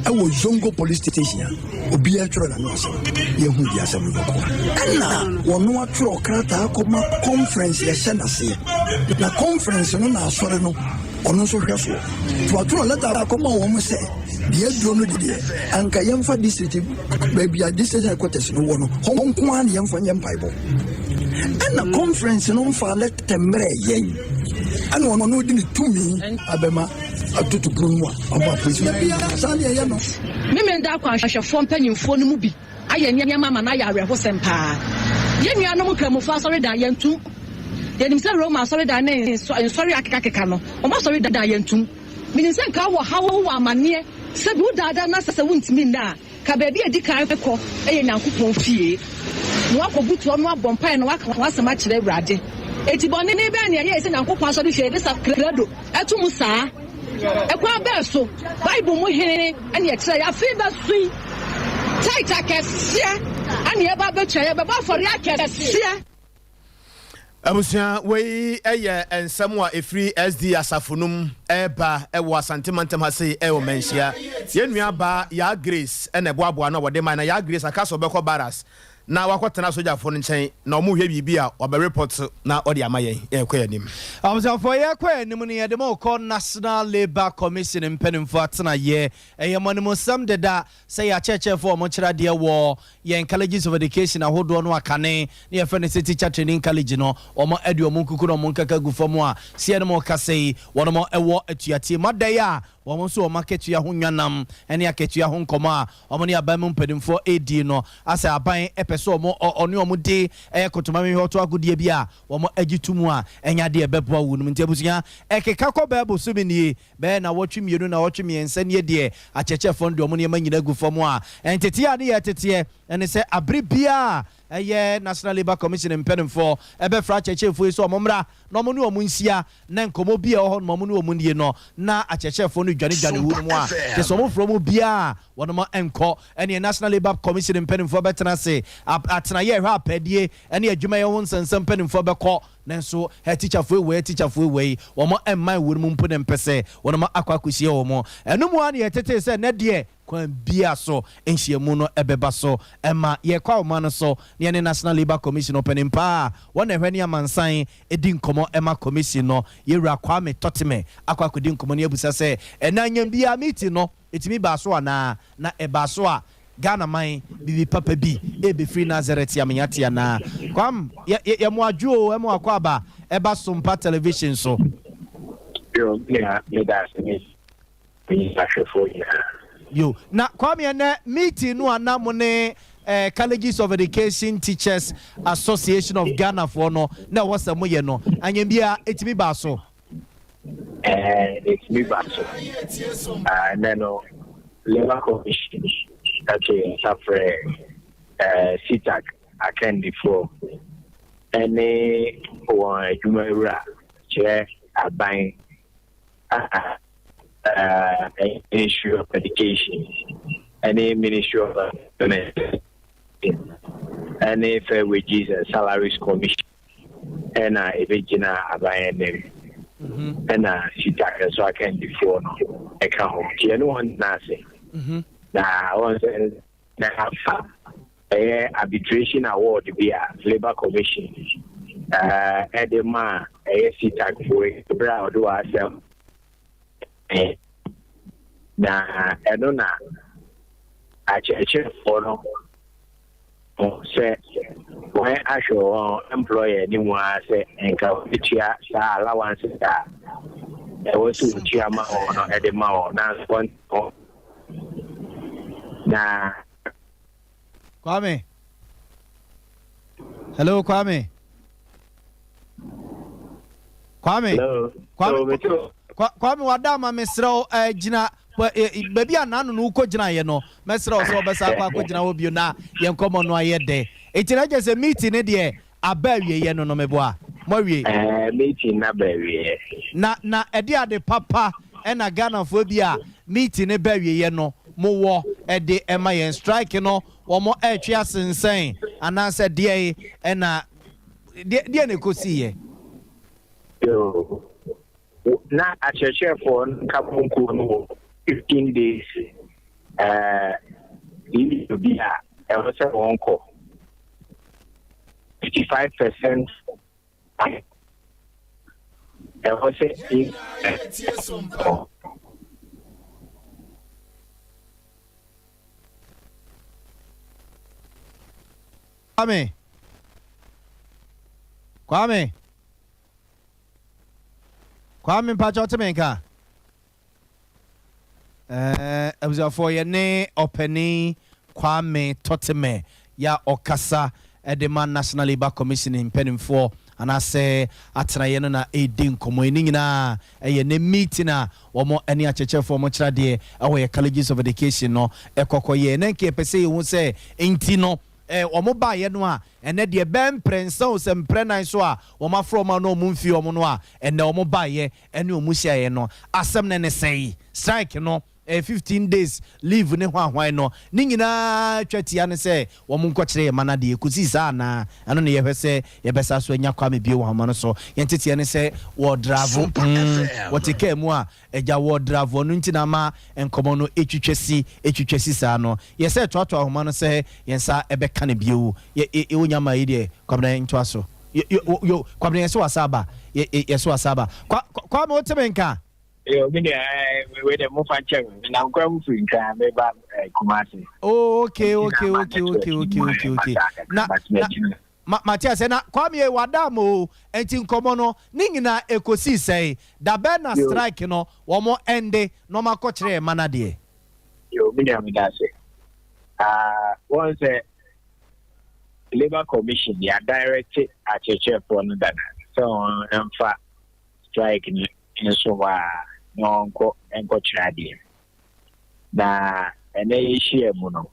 ɛwɔ zongo police station a obiara twerɛ na no asɛm yɛhu di asɛm no bɛkɔa ɛna wɔno atwerɛ krataa kɔma conference yɛhyɛ naseɛ na conference no na asɔre no ɔno nso hwɛ soɔ to atwerɛ leta akɔma wɔ m sɛ deɛ aduro no dedeɛ anka yɛmfa district baabi a district headquarters no wɔ no hɔ nko a ne yɛmfa nyɛ mpaebɔ ɛna conference no mfa leta mmerɛ yɛn ɛna ɔno no wodi ne tumi abɛma atutu kuro mu a ɔba polisi saa ne ɛyɛ no memenda akɔ ahwehwɛfoɔ mpanyimfoɔ no mu bi ayɛ nneɛma ma no ayɛ awerɛhosɛm paa yɛnnuanom kramofo asɔre da yɛntum yɛnim sɛ roma asɔre da ne nsɔre akekakeka no ɔma asɔre da yɛntum menim sɛ nka wɔ haw wɔ amanneɛ sɛ bi wodaada na sɛ wontumi nna a ka baabi adi kan kɔ ɛyɛ nyankopɔn fie na wakɔbutoɔ no abɔ mpae na waka wasɛm akyerɛ awurade eti bɔne ne bɛɛ ne ɛyɛ sɛ nyankopɔn asɔre fie de sa krado ɛto mu saa ɛkwa bɛɛ so bible mu hene ɛne ɛkyerɛ yɛ afei bɛsoi taita kɛseɛ ɛne yɛba bɛtwa yɛbɛbɔ afɔre akɛseɛ Abusia wei ɛyɛ nsɛm a efiri SD asafonum ɛba ɛwɔ asantemantam ha sei ɛwɔ manhyia yɛnua ba ya Grace ɛna ɛboaboa na wɔde man na ya Grace akaso bɛkɔ baras na wakɔtena sojafo no nkyɛn na ɔmo hwɛ bibi a ɔbɛ report na ɔde ama yɛn ɛkɔ yanim amsafo yɛkɔ yanim no yɛde ma ɔkɔ National Labour Commission mpanimfo atena yɛ ɛyɛ manimosam deda sɛ yɛakyɛkyɛfo ɔmo kyerɛ deɛ wɔ yɛn colleges of education ahodoɔ no akane ne yɛfrɛ ne sɛ teacher training college no ɔmo ade ɔmo nkuku no ɔmo nkaka gu fam a sie no mo kasa yi wɔn mo ɛwɔ atuatie madai a wɔn nso wɔn aketua ho nwanam ɛne aketua ho nkɔmɔ a wɔn ne aban mu mpanimfoɔ edi no asɛ aban ɛpɛ so wɔn ɔne wɔn de ɛyɛ kotoma mi hɔtɔ agodie bi a wɔn agyi tumu a ɛnya de ɛbɛboa wɔn mu nti abusua ɛkeka kɔ bɛɛ boso bi nie bɛɛ na wɔtwe mmienu na wɔtwe mmiɛnsa nie deɛ akyɛkyɛfoɔ de wɔn nneɛma nyina gu fam a ɛnteteɛ a ne yɛ teteɛ ɛne sɛ abere bia ɛyɛ National Labour Commission mpanimfoɔ ɛbɛfra akyɛkyɛfoɔ yi so wɔn mmra na wɔn ne wɔn nsia na nkɔmɔ bi a ɛwɔ hɔ no wɔn ne wɔn nie no na akyɛkyɛfoɔ no dwane wu mu a kyɛ wɔn foro mu bia wɔn mo ɛnkɔ ɛne National Labour Commission mpanimfoɔ bɛtena se atena yɛ ɛhɔ apɛdie ɛne adwuma yɛ ho nsɛnsɛm mpanimfoɔ bɛkɔ nanso teacherfoɔ wei wɔn ɛmman wɔ mu mpo ne mpɛsɛ wɔn mo akɔ akɔsie wɔn ɛno mu a ne yɛtete sɛ ne deɛ kwan bia so nhyiamu no ɛbɛba so ɛma yɛkɔ awoma no so ne yɛne National Labour Commission ɔpɛnim paa wɔn ɛhwɛ ne amansan ɛdi nkɔmɔ ɛma commission no yɛwura Kwame Totime akɔ akɔdi nkɔmɔ ne abusa sɛ ɛna nyam bia meeting no ɛtumi baa so anaa na ɛbaa so a Ghana man bibi papa bi free Nazareth yamenyati ana kwam ya mwadwo emu akwaba eba Sompa television so yo na kwam ye na meeting no anamo ne Colleges of Education Teachers Association of Ghana for no na wasamo ye no anyem bia etimi ba so etimi ba so no Labour Commission okay, suffer CTAC attend before any one Jumara chair buying Ministry of Education, any Ministry of any fair wages and salaries commission, and a regional buying them. And CTAC so I can before account. You know one nothing. Now, once arbitration award be a Labour Commission. Edema, a CTAC for Brown do ourselves. Now, I don't know. I check for no. Say, when I show employer anyone say, and go to chair allowance that. I was to chairman or Edema or now one. Nah. Kwame. Hello, Kwame. Hello. Kwame wadama mesro jina baby ananu no uko jina ye no mesro so obesa kwa jina wo bio na ye nkomo no ayede etira je se meeting ne de abawie ye no meboa mowie meeting na bawie na ede ade papa e na Ghana fo bia meeting ne bawie ye no mo wo de ema yen strike no womo etwe asensen anase de na de ne kosi yo na acheche for kapunku no 15 days in Libya I was a onko 55% I was in Kwame mpacho temenka for ye ne openi Kwame Toteme ya okasa edema National Labour Commission in Penimfor and I say atena ye no na edin komo eni nyina eye ne meeting a womo eni acheche for mo kira de ye colleges of education no ekokoye na nke pese ye hu se enti no omo ba ye no a ene de ben prensa o se mprenan so a omo afro ma no omo mfi omo no a ene omo ba ye ene omo hia ye no asem ne sei strike no 15 days leave ne hwan no ni nyina twatia ne se omo nkokire ye mana de ekusi sa na ano ne ye hwese ye besa so anya kwa me bie wo hama no so ye ntetie ne se wo dravo wotika mu a eja wo dravo no ntina ma enkomo no etwitwesi sa no ye se twatwa homa no se ye nsa ebeka ne bie wo ye wonya ma yi de kwabna nto aso yo kwabna ye so wasaba ye so wasaba kwa me wotemenka yo me we the mo fan check na nkwa free nka me ba Kumasi. Oh okay. Na Matias na kwame wadamo enti nkomo no ni nyina ekosi sei da be na strike no wo mo ende no makokire mana de yo me da say once Labour Commission ya directed at church for no that so emfa strike ni so wa no enko chade na ene issue mu no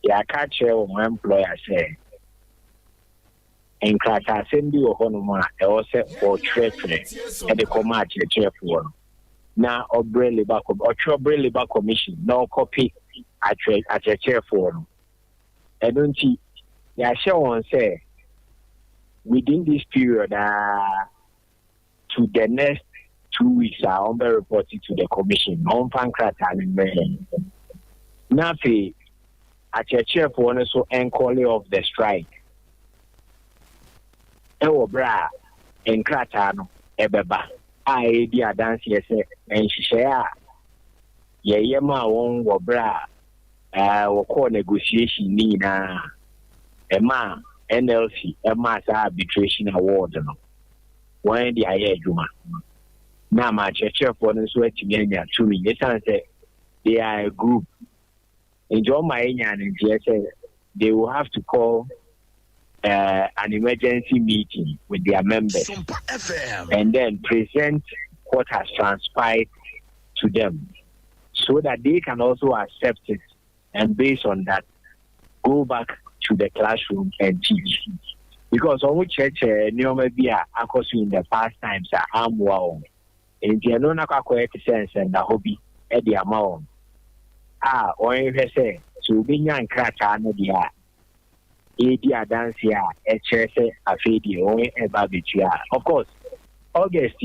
ya ka chere wo employer say en krata sendi wo hono ma e wo se o trete e de koma church for na obre Labour Commission no copy at church for no e don't see ya share one say within this period to the next 2 weeks I'll be reporting to the commission on Pankrata and Nafi at your chair for so enquiry of the strike. Ewo bra en Kratano ebeba I dia dance yes and share ye ma won wo bra wo call negotiation ni na ema NLC ema sa arbitration award no when the aye juma na ma church for no so atimi anya to me yes say they are a group enjoy my anya and say they will have to call an emergency meeting with their members and then present what has transpired to them so that they can also accept it and based on that go back to the classroom and teach because on church maybe in the past times are wow and you know na correct sense and the hobby at the amount or if say to be young cracker no dia edi dance here a church a fedi or a barbecue of course August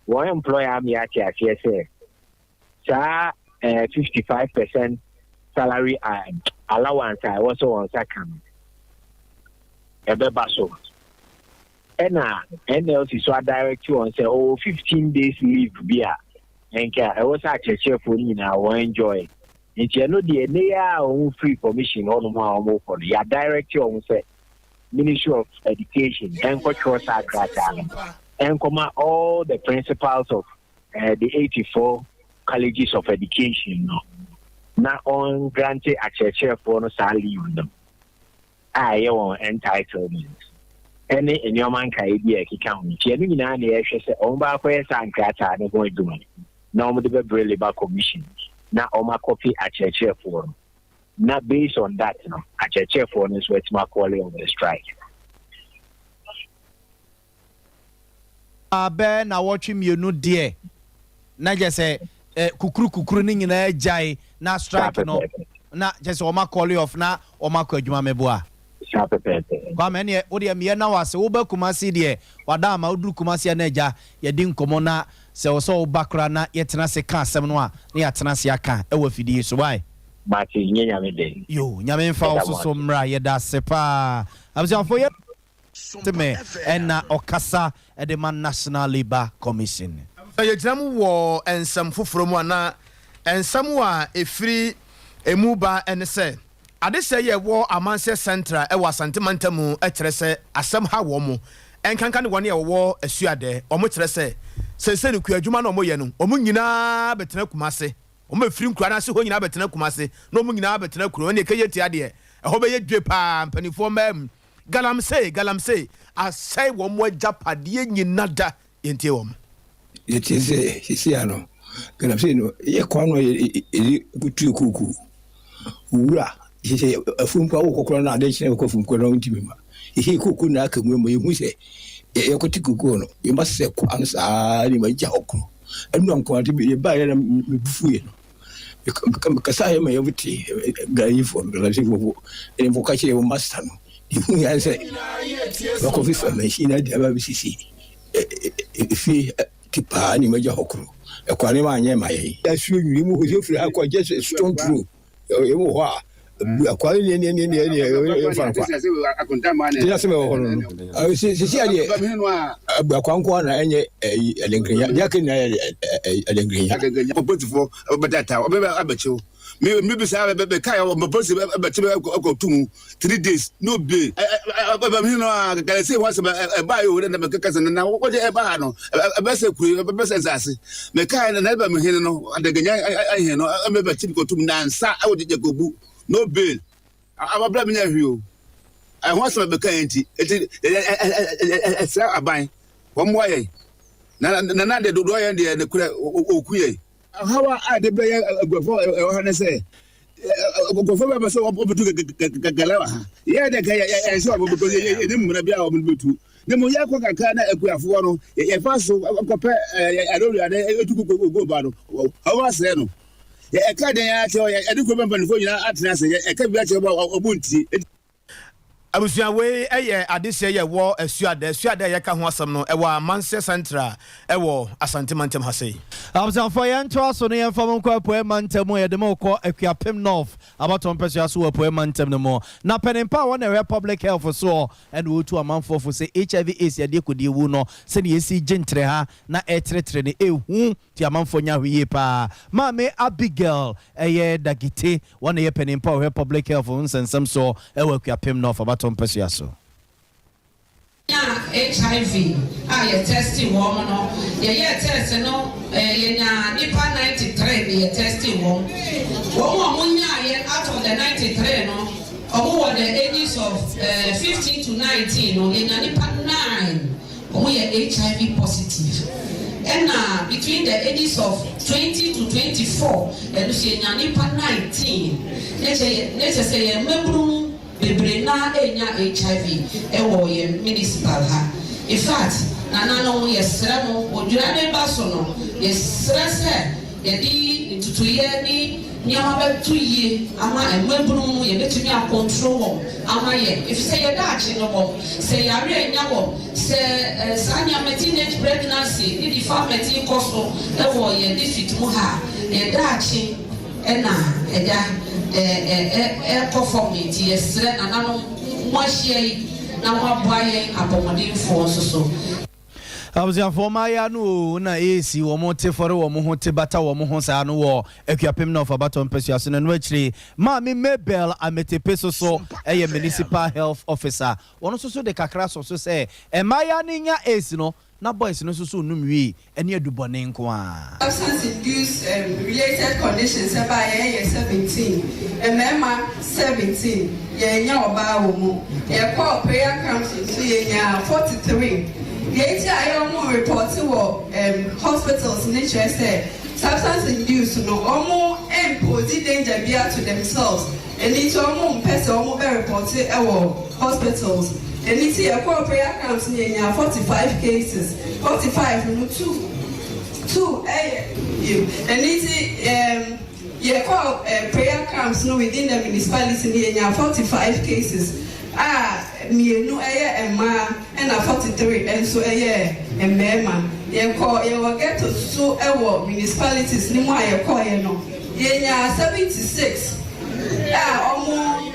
one employer me at say 55% salary allowance I also on second ebebaso NLC so direct you on say 15 days leave bia enka I was actually for you now enjoy it you know the near free permission on more for ya direct you on say Ministry of Education and cultural and come all the principals of the 84 colleges of education now on granted access for no salary them I want entitlement any in your man can be a count any na the say on back where san crata no going do now the Labour Commission now on my copy at church for not based on that at church for is what's my quality of the strike Ben na watching you no dear na just say kukuru ni nyina jai na strike no na just o ma call off na o ma kwa adwuma meboa kwa me ne wo de me na wase wo ba kumasi de wada ma uduru kumasi na eja ye di nkomo na se wo so bakra na ye tena se ka asem no a na ye tena se aka e wa fidie so why Mati nyenya me de yo nyame mfa wo so mra ye da se pa abusafo ye teme na okasa e de man National Labour Commission ye gyinamu wo ensam foforo mu ana ensam a efiri emu ba ene se ade se ye wo amanse central e wa santemantamu e kire se asem ha wo mu enkanka ne wone ye wo asuade o mu kire se sense ne kuadwuma na o mo ye no o mu nyina betena kumase o ma firi nkura na se ho nyina betena kumase na o mu nyina betena kuro ne ke yeti ade e ho be ye dwe pa mpanifo mam galamse asai wo mo japade nyina da yentie wo yeti se sisi ano galamse no ye kwa no ye kutu kuku ura ye afumpa wo kokoro na ade chine ko fumko na ntimi ma ye kuku na aka mu ye hu se ye ko tikuku no ye mase ko ansa ni ma ja okro enu anko ade ye ba ye na bufu ye no kasa ye ma ye buti ga yifo galamse wo en vokache wo master no hu ya se ko fi fa machine ade ba bisisi fi tipa ni ma ja okro e kwa ni ma anye ma ye ya su yuri mu ho se firi akwa just stone through ye mo ho a akwa ni fa kwa ya se me ho no si ali akwa nko na enye elenkriya ya ke na elenkriya opotifo obetata obeba abecho me be say be kai o mbosi abeche ko tumu 3 days no be ababa me no ka say once e ba yo na me kaka na wo je e ba no be say kuru be say sase me kai na ba me hin no adaganya ahe no me be chi ko tumu na nsa awo je ko bu no bail ababla me nya hwio I want some be kai enti sa aban wo mo aye na de do ye de kura okuye how are the player go say go for be so obutu gagalawa yeah the guy so because e dem na bia o betu dem ya ko kaka na akuafo no ye fa so kope adori ade etuku go ba no how was say no e ka den ya che e de ko be mpanifo nyina atena se e ka bia che obunti abusia we eye adese ye wo asuade ye ka ho asem no e wa Manchester Central e wo Asante Mantem hase abusia for ye nto aso no ye fam kwa poe Mantem ye de mo ko Akuapem North abaton peso aso wo poe Mantem no mo na penimpa won e public health so and wo tu amanfo for say HIV AIDS ye de kodi wu no se ne yesi gentre ha na e tretre ne ehu ti amanfo nya hwie pa Mame Abigail eye dagite won ye penimpa wo public health nsensem so e wo Akuapem North abaton Pesuaso. HIV ye testing woman no ye test no ye nya nipa 93 ye testing woman munya ye out of the 93 no omo the ages of 15 to 19 no ye nya nipa 9 omo ye HIV positive and between the ages of 20 to 24 and ye nya nipa 19 let's say ye membru bebrena enya HIV ewo ye municipal ha in fact nana no ye sra no odwura ne ba so no ye sra se ye di ntutuye ni nyama betu ye ama emebunu ye betumi a control ama ye if say ye dachi no bo say yare enya bo say sanya teenage pregnancy ni di family koso ewo ye defeat mu ha ye dachi ena eja conformity yesre na no mwahie na mwaboaye apomodin fo so abuzia forma ya no na esi wo mo te fore wo mo ho te bata wo mo ho sa no wo Akuapem North abaton Pesuaso no akiri Mame Mabel Ametepe so eye municipal health officer wono so de kakra so say emaya nya esi no na boys no so numwi ene adubone nko a substance abuse related conditions about 17 emema 17 ye nya oba wo mu ye call prayer camps so ye nya 43 ye ayo mu report wo hospitals in say substance abuse no omo impose danger bia to themselves and it omo person omo be report e wo hospitals. And it's a prayer camps near 45 cases, 45 no 2. 2 and you call prayer camps no within the municipality near 45 cases. Me no and 43 and so and mema. You call you get to so municipalities ni mo you call no. 76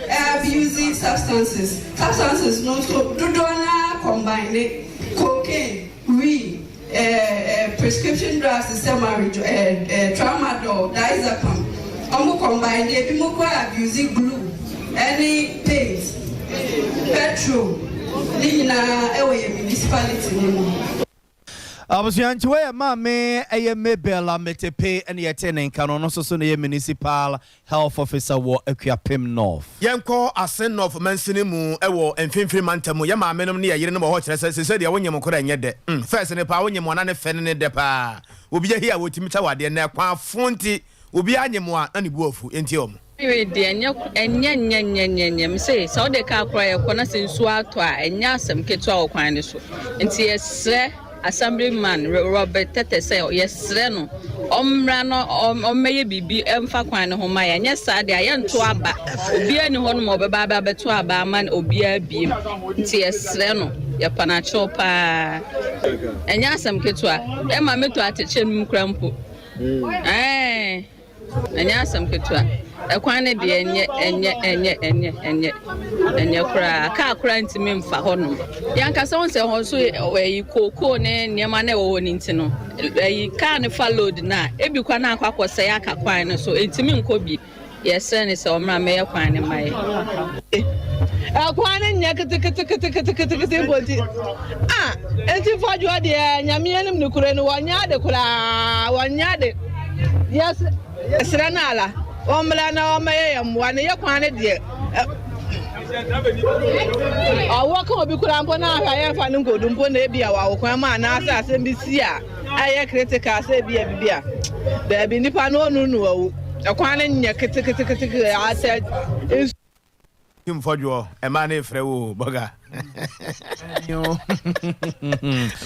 abusing substances no so do combine cocaine, weed, prescription drugs, tramadol, diazepam. Combine they be abusing glue, any paint, petrol, municipality. Abusuanchiwe mame eye Bella metepe ene yetene kano no so ne municipal health officer wo Akuapem North. Yenko asen North mansini mu ewo emfimfiri mantamu ye mame nom ne yere no ho kire se de wonyem kora nye de. First ne pa wonyem na ne fene ne de pa. Obi ye hia wotimi cha wade na kwa fonti obi anyem a na ne buafu enti om. We de enya me say so de ka kora ye kona sensu ato a enya asem ketu a okwan ne so. Enti yesre Assemblyman Robert Tete say yesre no omra no ommeye bibi emfa kwan ne ho ma ya nye sade a ye nto aba obi ani ho no mo beba ba beto aba man obi abiem nti yesre no ye panacho pa enya asem ketu a e ma meto ateche num krampo enya asem ketu a ekwan ne de enye kura ka kura ntimi mfa ho no yanka se won se ho so yi koko ne niema na wo ni ntino yi ka ne fa load na ebi kwa na akwa se ya ka kwan no so ntimi nkobi yesre ne se omra me kwan ne mai akwan ne nya kete boti enti fajo de nyame anim ne kura no wanya de kura wanya de yes esra na ala omla na omaye yamwa ne yakwane de awo ka obi kura mpo na ahwa ye fa ne nkodu mpo na ebia wa okwan ma na asa asem bi si a aye critical say bia da bi nipa no nu awu akwane nya kete asa kim fodwo e ma na frɛ wo boga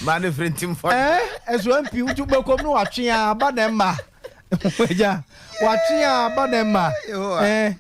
ma na frɛ tim fodwo ezo mpi uju bekom no atwe a ba na ma weja watchia banema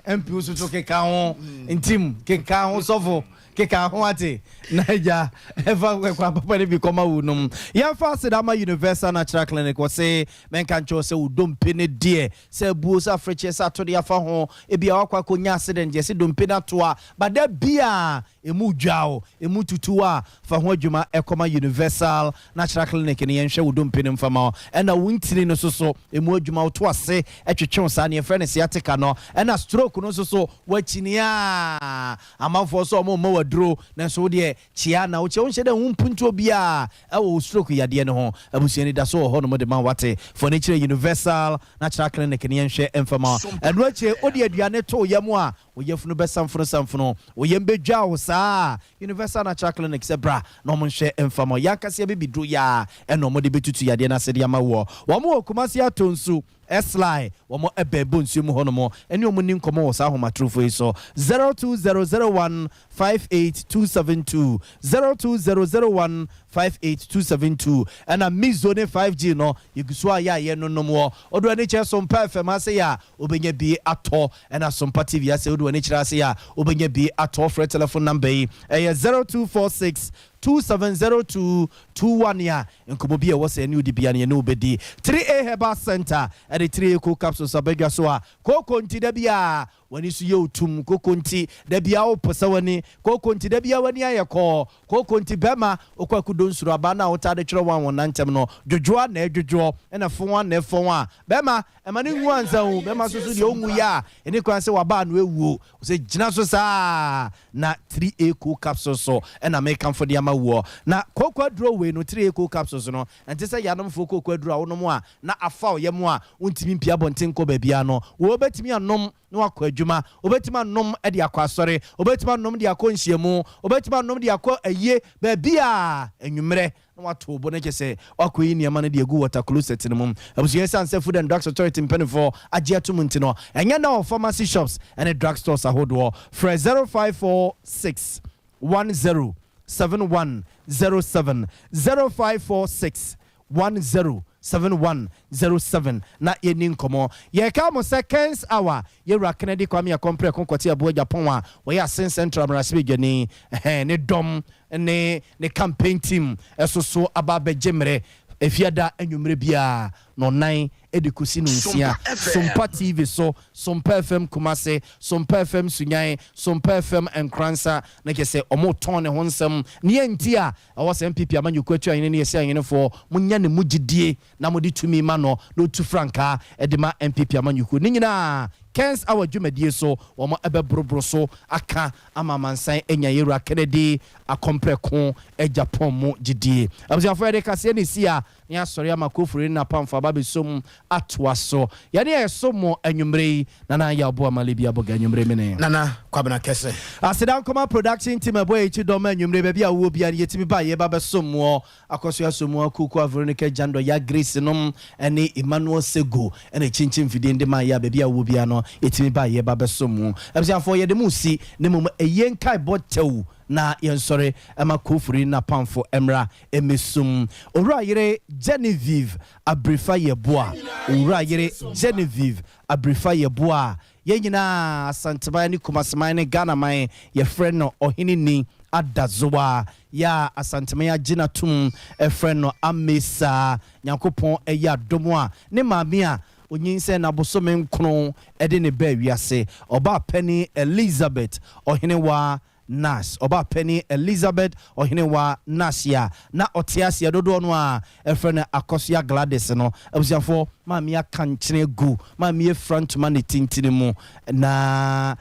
MP usuto keka ho intim keka ho sofo keka ho ate naija eva kwa papa ne bi koma wunum ya fa Sidama Universal Natural Clinic wo se menka ncho se udompe ne die se buo sa freche sa to de afa ho e bia wakwa konya accident je se dompe na to a bada bia emu dwao emu tutuwa fa ho adwuma ekoma Universal Natural Clinic ne yenhwe udompe ne mfama ena wuntini no so emu adwuma to ase etwetwe sa ne frɛ ne siatica no ena stroke no so wachinia amanfo so mo wadro na so de chia na uche unche de humpunto bia ewo stroke yade ne ho abusuani da so ho no de man wate for nature Universal Natural Clinic ne yenhwe emfama eno ache odi aduane to yemu a oyefunu besamfunu oyembedwa wo saa Universal Natural Clinic se bra no mo nhwe emfama yakase bibidro ya eno mo de betutu yade na se de ama wo mo Kumasi atonsu Esly womo ebebo nsumu honomo eni omuni nkomo wo sa homa trufo iso 0200158272 0200158272 and a mizone 5G no yiguswa ya ye nonomo odo ani che Sompa FM ase ya obenye bi ato and a Sompa TV ase odo ani chira ase ya obenye bi ato for telephone number 0246 270221 ya nkomo bi e wo se ni odi bia ne obedi 3A Herbal Center and the 3A cool capsules abegwa so a kokonti da bia wani su ye otum kokonti da bia wo posawani kokonti da bia wani ayeko kokonti bema okwakudo nsuru aba na wota de twere wan wona ntem no dwodwoa na edwodwo na fonwa na fonwa bema emane nwanza wo bema so de onwu ya eni kwan se waba no ewuo se gina so saa na 3A cool capsules so na make am for the amawo na kokwadro we no 3A cool capsules no ente se yanom fo kokwadro a wonom a na afa oyem a untimi mpia bonten ko babia no wo betimi anom no akwa adwuma obetimi anom e de akwa asore obetimi anom de akwa nhyiemu obetimi anom de akwa aye babia enwumre no wato bo na kese akwa yi niam na de egu water closet no mum abusuye sanse Food and Drugs Authority mpenifo agye atum no enya na pharmacy shops and drug stores ahodo for 0546 107107 0546 107107 7107 na yeni nkomo ye ka mo seconds hour ye ra Kennedy Kwame Akompre konkwati abo Japan wa we ya Central Marasibe gani ne dom ne campaign team esoso ababe jemre efiada enwumre bia no 9 edikusi no nsia Sompa TV so Sompa FM Kumase Sompa FM Sunyai Sompa FM Enkransa na kese omo ton ne honsem ne entia awo se MPP amanyuko atwa ene ne yesi anyene fo munya ne mugidie na modi tumi ma no tu franka edema MPP amanyuko ni nyina Kens our dwumadie so omo ebebrobro so aka amamansan enya yera Kennedy Akompre ko Japan mu gidie abusiafo ede kase ne sia ne asori amakofuri na pamfa babesom atwaso ya ne yesomo anwumre na ya obo amalebi aboga anwumre mene nana kwabena kese asidan koma production team eboy echi do ma anwumre ba bia wo bia ne yetimi ba ye ba besom akoso asomu akuku Veronica Jando ya Grace nom ene Emmanuel Sego ene chinchin fidie ndema ya ba bia wo bia no yetimi ba ye ba besom abusiafo ye de musi ne mum eyen kai botew na yensore ema kofuri na pamfo emra emesum owura yire Genevieve abrifa yeboa owura yire Genevieve abrifa yeboa yenyina asantema ni kumasema ni Ghana man ye friend no ohini ni adazoa ya asantema ya jina tum e friend no amesa nyankopon eya domo ne maame a onyinse na bosome nkron ede ne ba wiase oba Penny Elizabeth ohini wa Nas oba Penny Elizabeth ohinewa Nasia na otiasia dodo no a efrene Akosia Gladys no abusiafo maami akankyene gu maami front man tintini mu na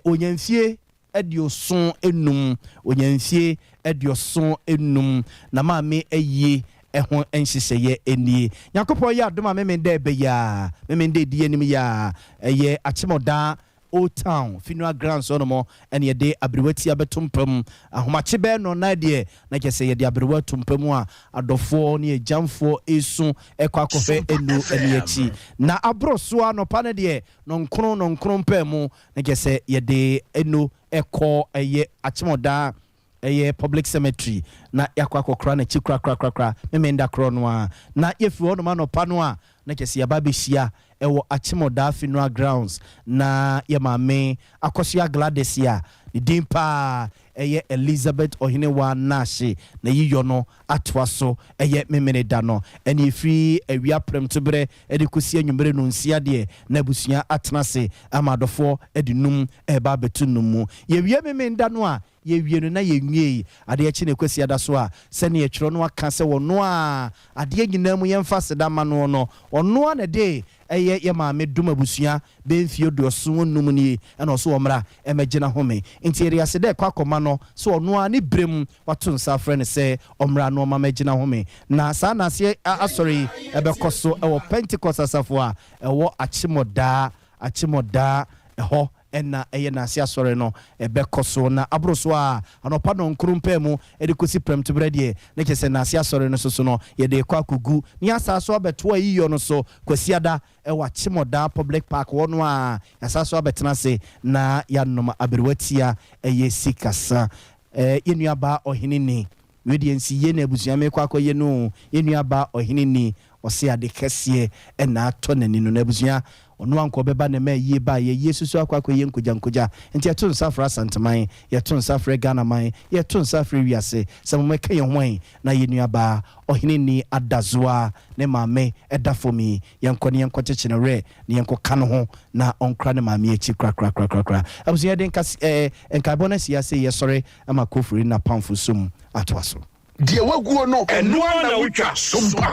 onyanfie edioson enum onyanfie edioson enum na maami eyi ehon enhyehyeye enie nyakopo ya adoma memende be ya memende die nim ya eye achimoda Old Town funeral grounds on mo and ye de abriwati abetumpem ahomache be no na de na kese ye de abriwatumpem a adofo ne jamfo esu ekwakofe enu eni achi na abroso anopa ne de no nkron pemu na kese ye de enu eko eye achimoda eye public cemetery na yakwakokra na chikra memenda krono a na yefi wono ma no pano a na kese ya babeshia ewo achimoda funeral grounds na ye maame Akosia Gladys ya dimpa eye Elizabeth ohinewa Nashi na yiyo no atwaso eye memene da no eni free ewia premtobre edikusi anwumre no nsia de na busua atenase amadofo edinum eba betunumu ye wie memenda no a ye wie no na ye nwie ade echi na kwasi ada so a se ne ye twiro no aka se wono a ade nyinamu ye mfa seda ma no no ono a na de eye ye maame duma busua benfie doso num ni ena so omra emagina home ntieri ase de kwakoma no so ono a ne brem wato nsa frɛ ne se omra no ma magina home na sa na se asori ebekoso ewo Pentecost asafo a ewo achimoda eho ena eye na ase asore no ebekoso na abroso a anopa no nkrumpa mu edikosi premtbre de na kese na ase asore no so no ye de kwakugu ni asaso abeto ayiyo no so kwasiada ewa Chimoda public park wono a asaso abetena se na ya noma aberwatia eye sikasa yenuaba ohinini wedie ye na abusuame kwakoye no yenuaba ohinini ose ade kese ena ato nanino na abusua ono anko beba na me yie ba ye yesusu akwakoye nkuja nti eto nsafra santeman ye to nsafra Ghana man ye to nsafra wiase samomeka ye hwan na yenuaba ohinini adazoa ne maame edafomi yenkone yenkotechene re ne yenkoka no ho na onkra ne maame echi kra abusuya den kas enkabona siase ye sore ama kofuri na pamfo sum atwaso die waguo no eno na wutwa Sompa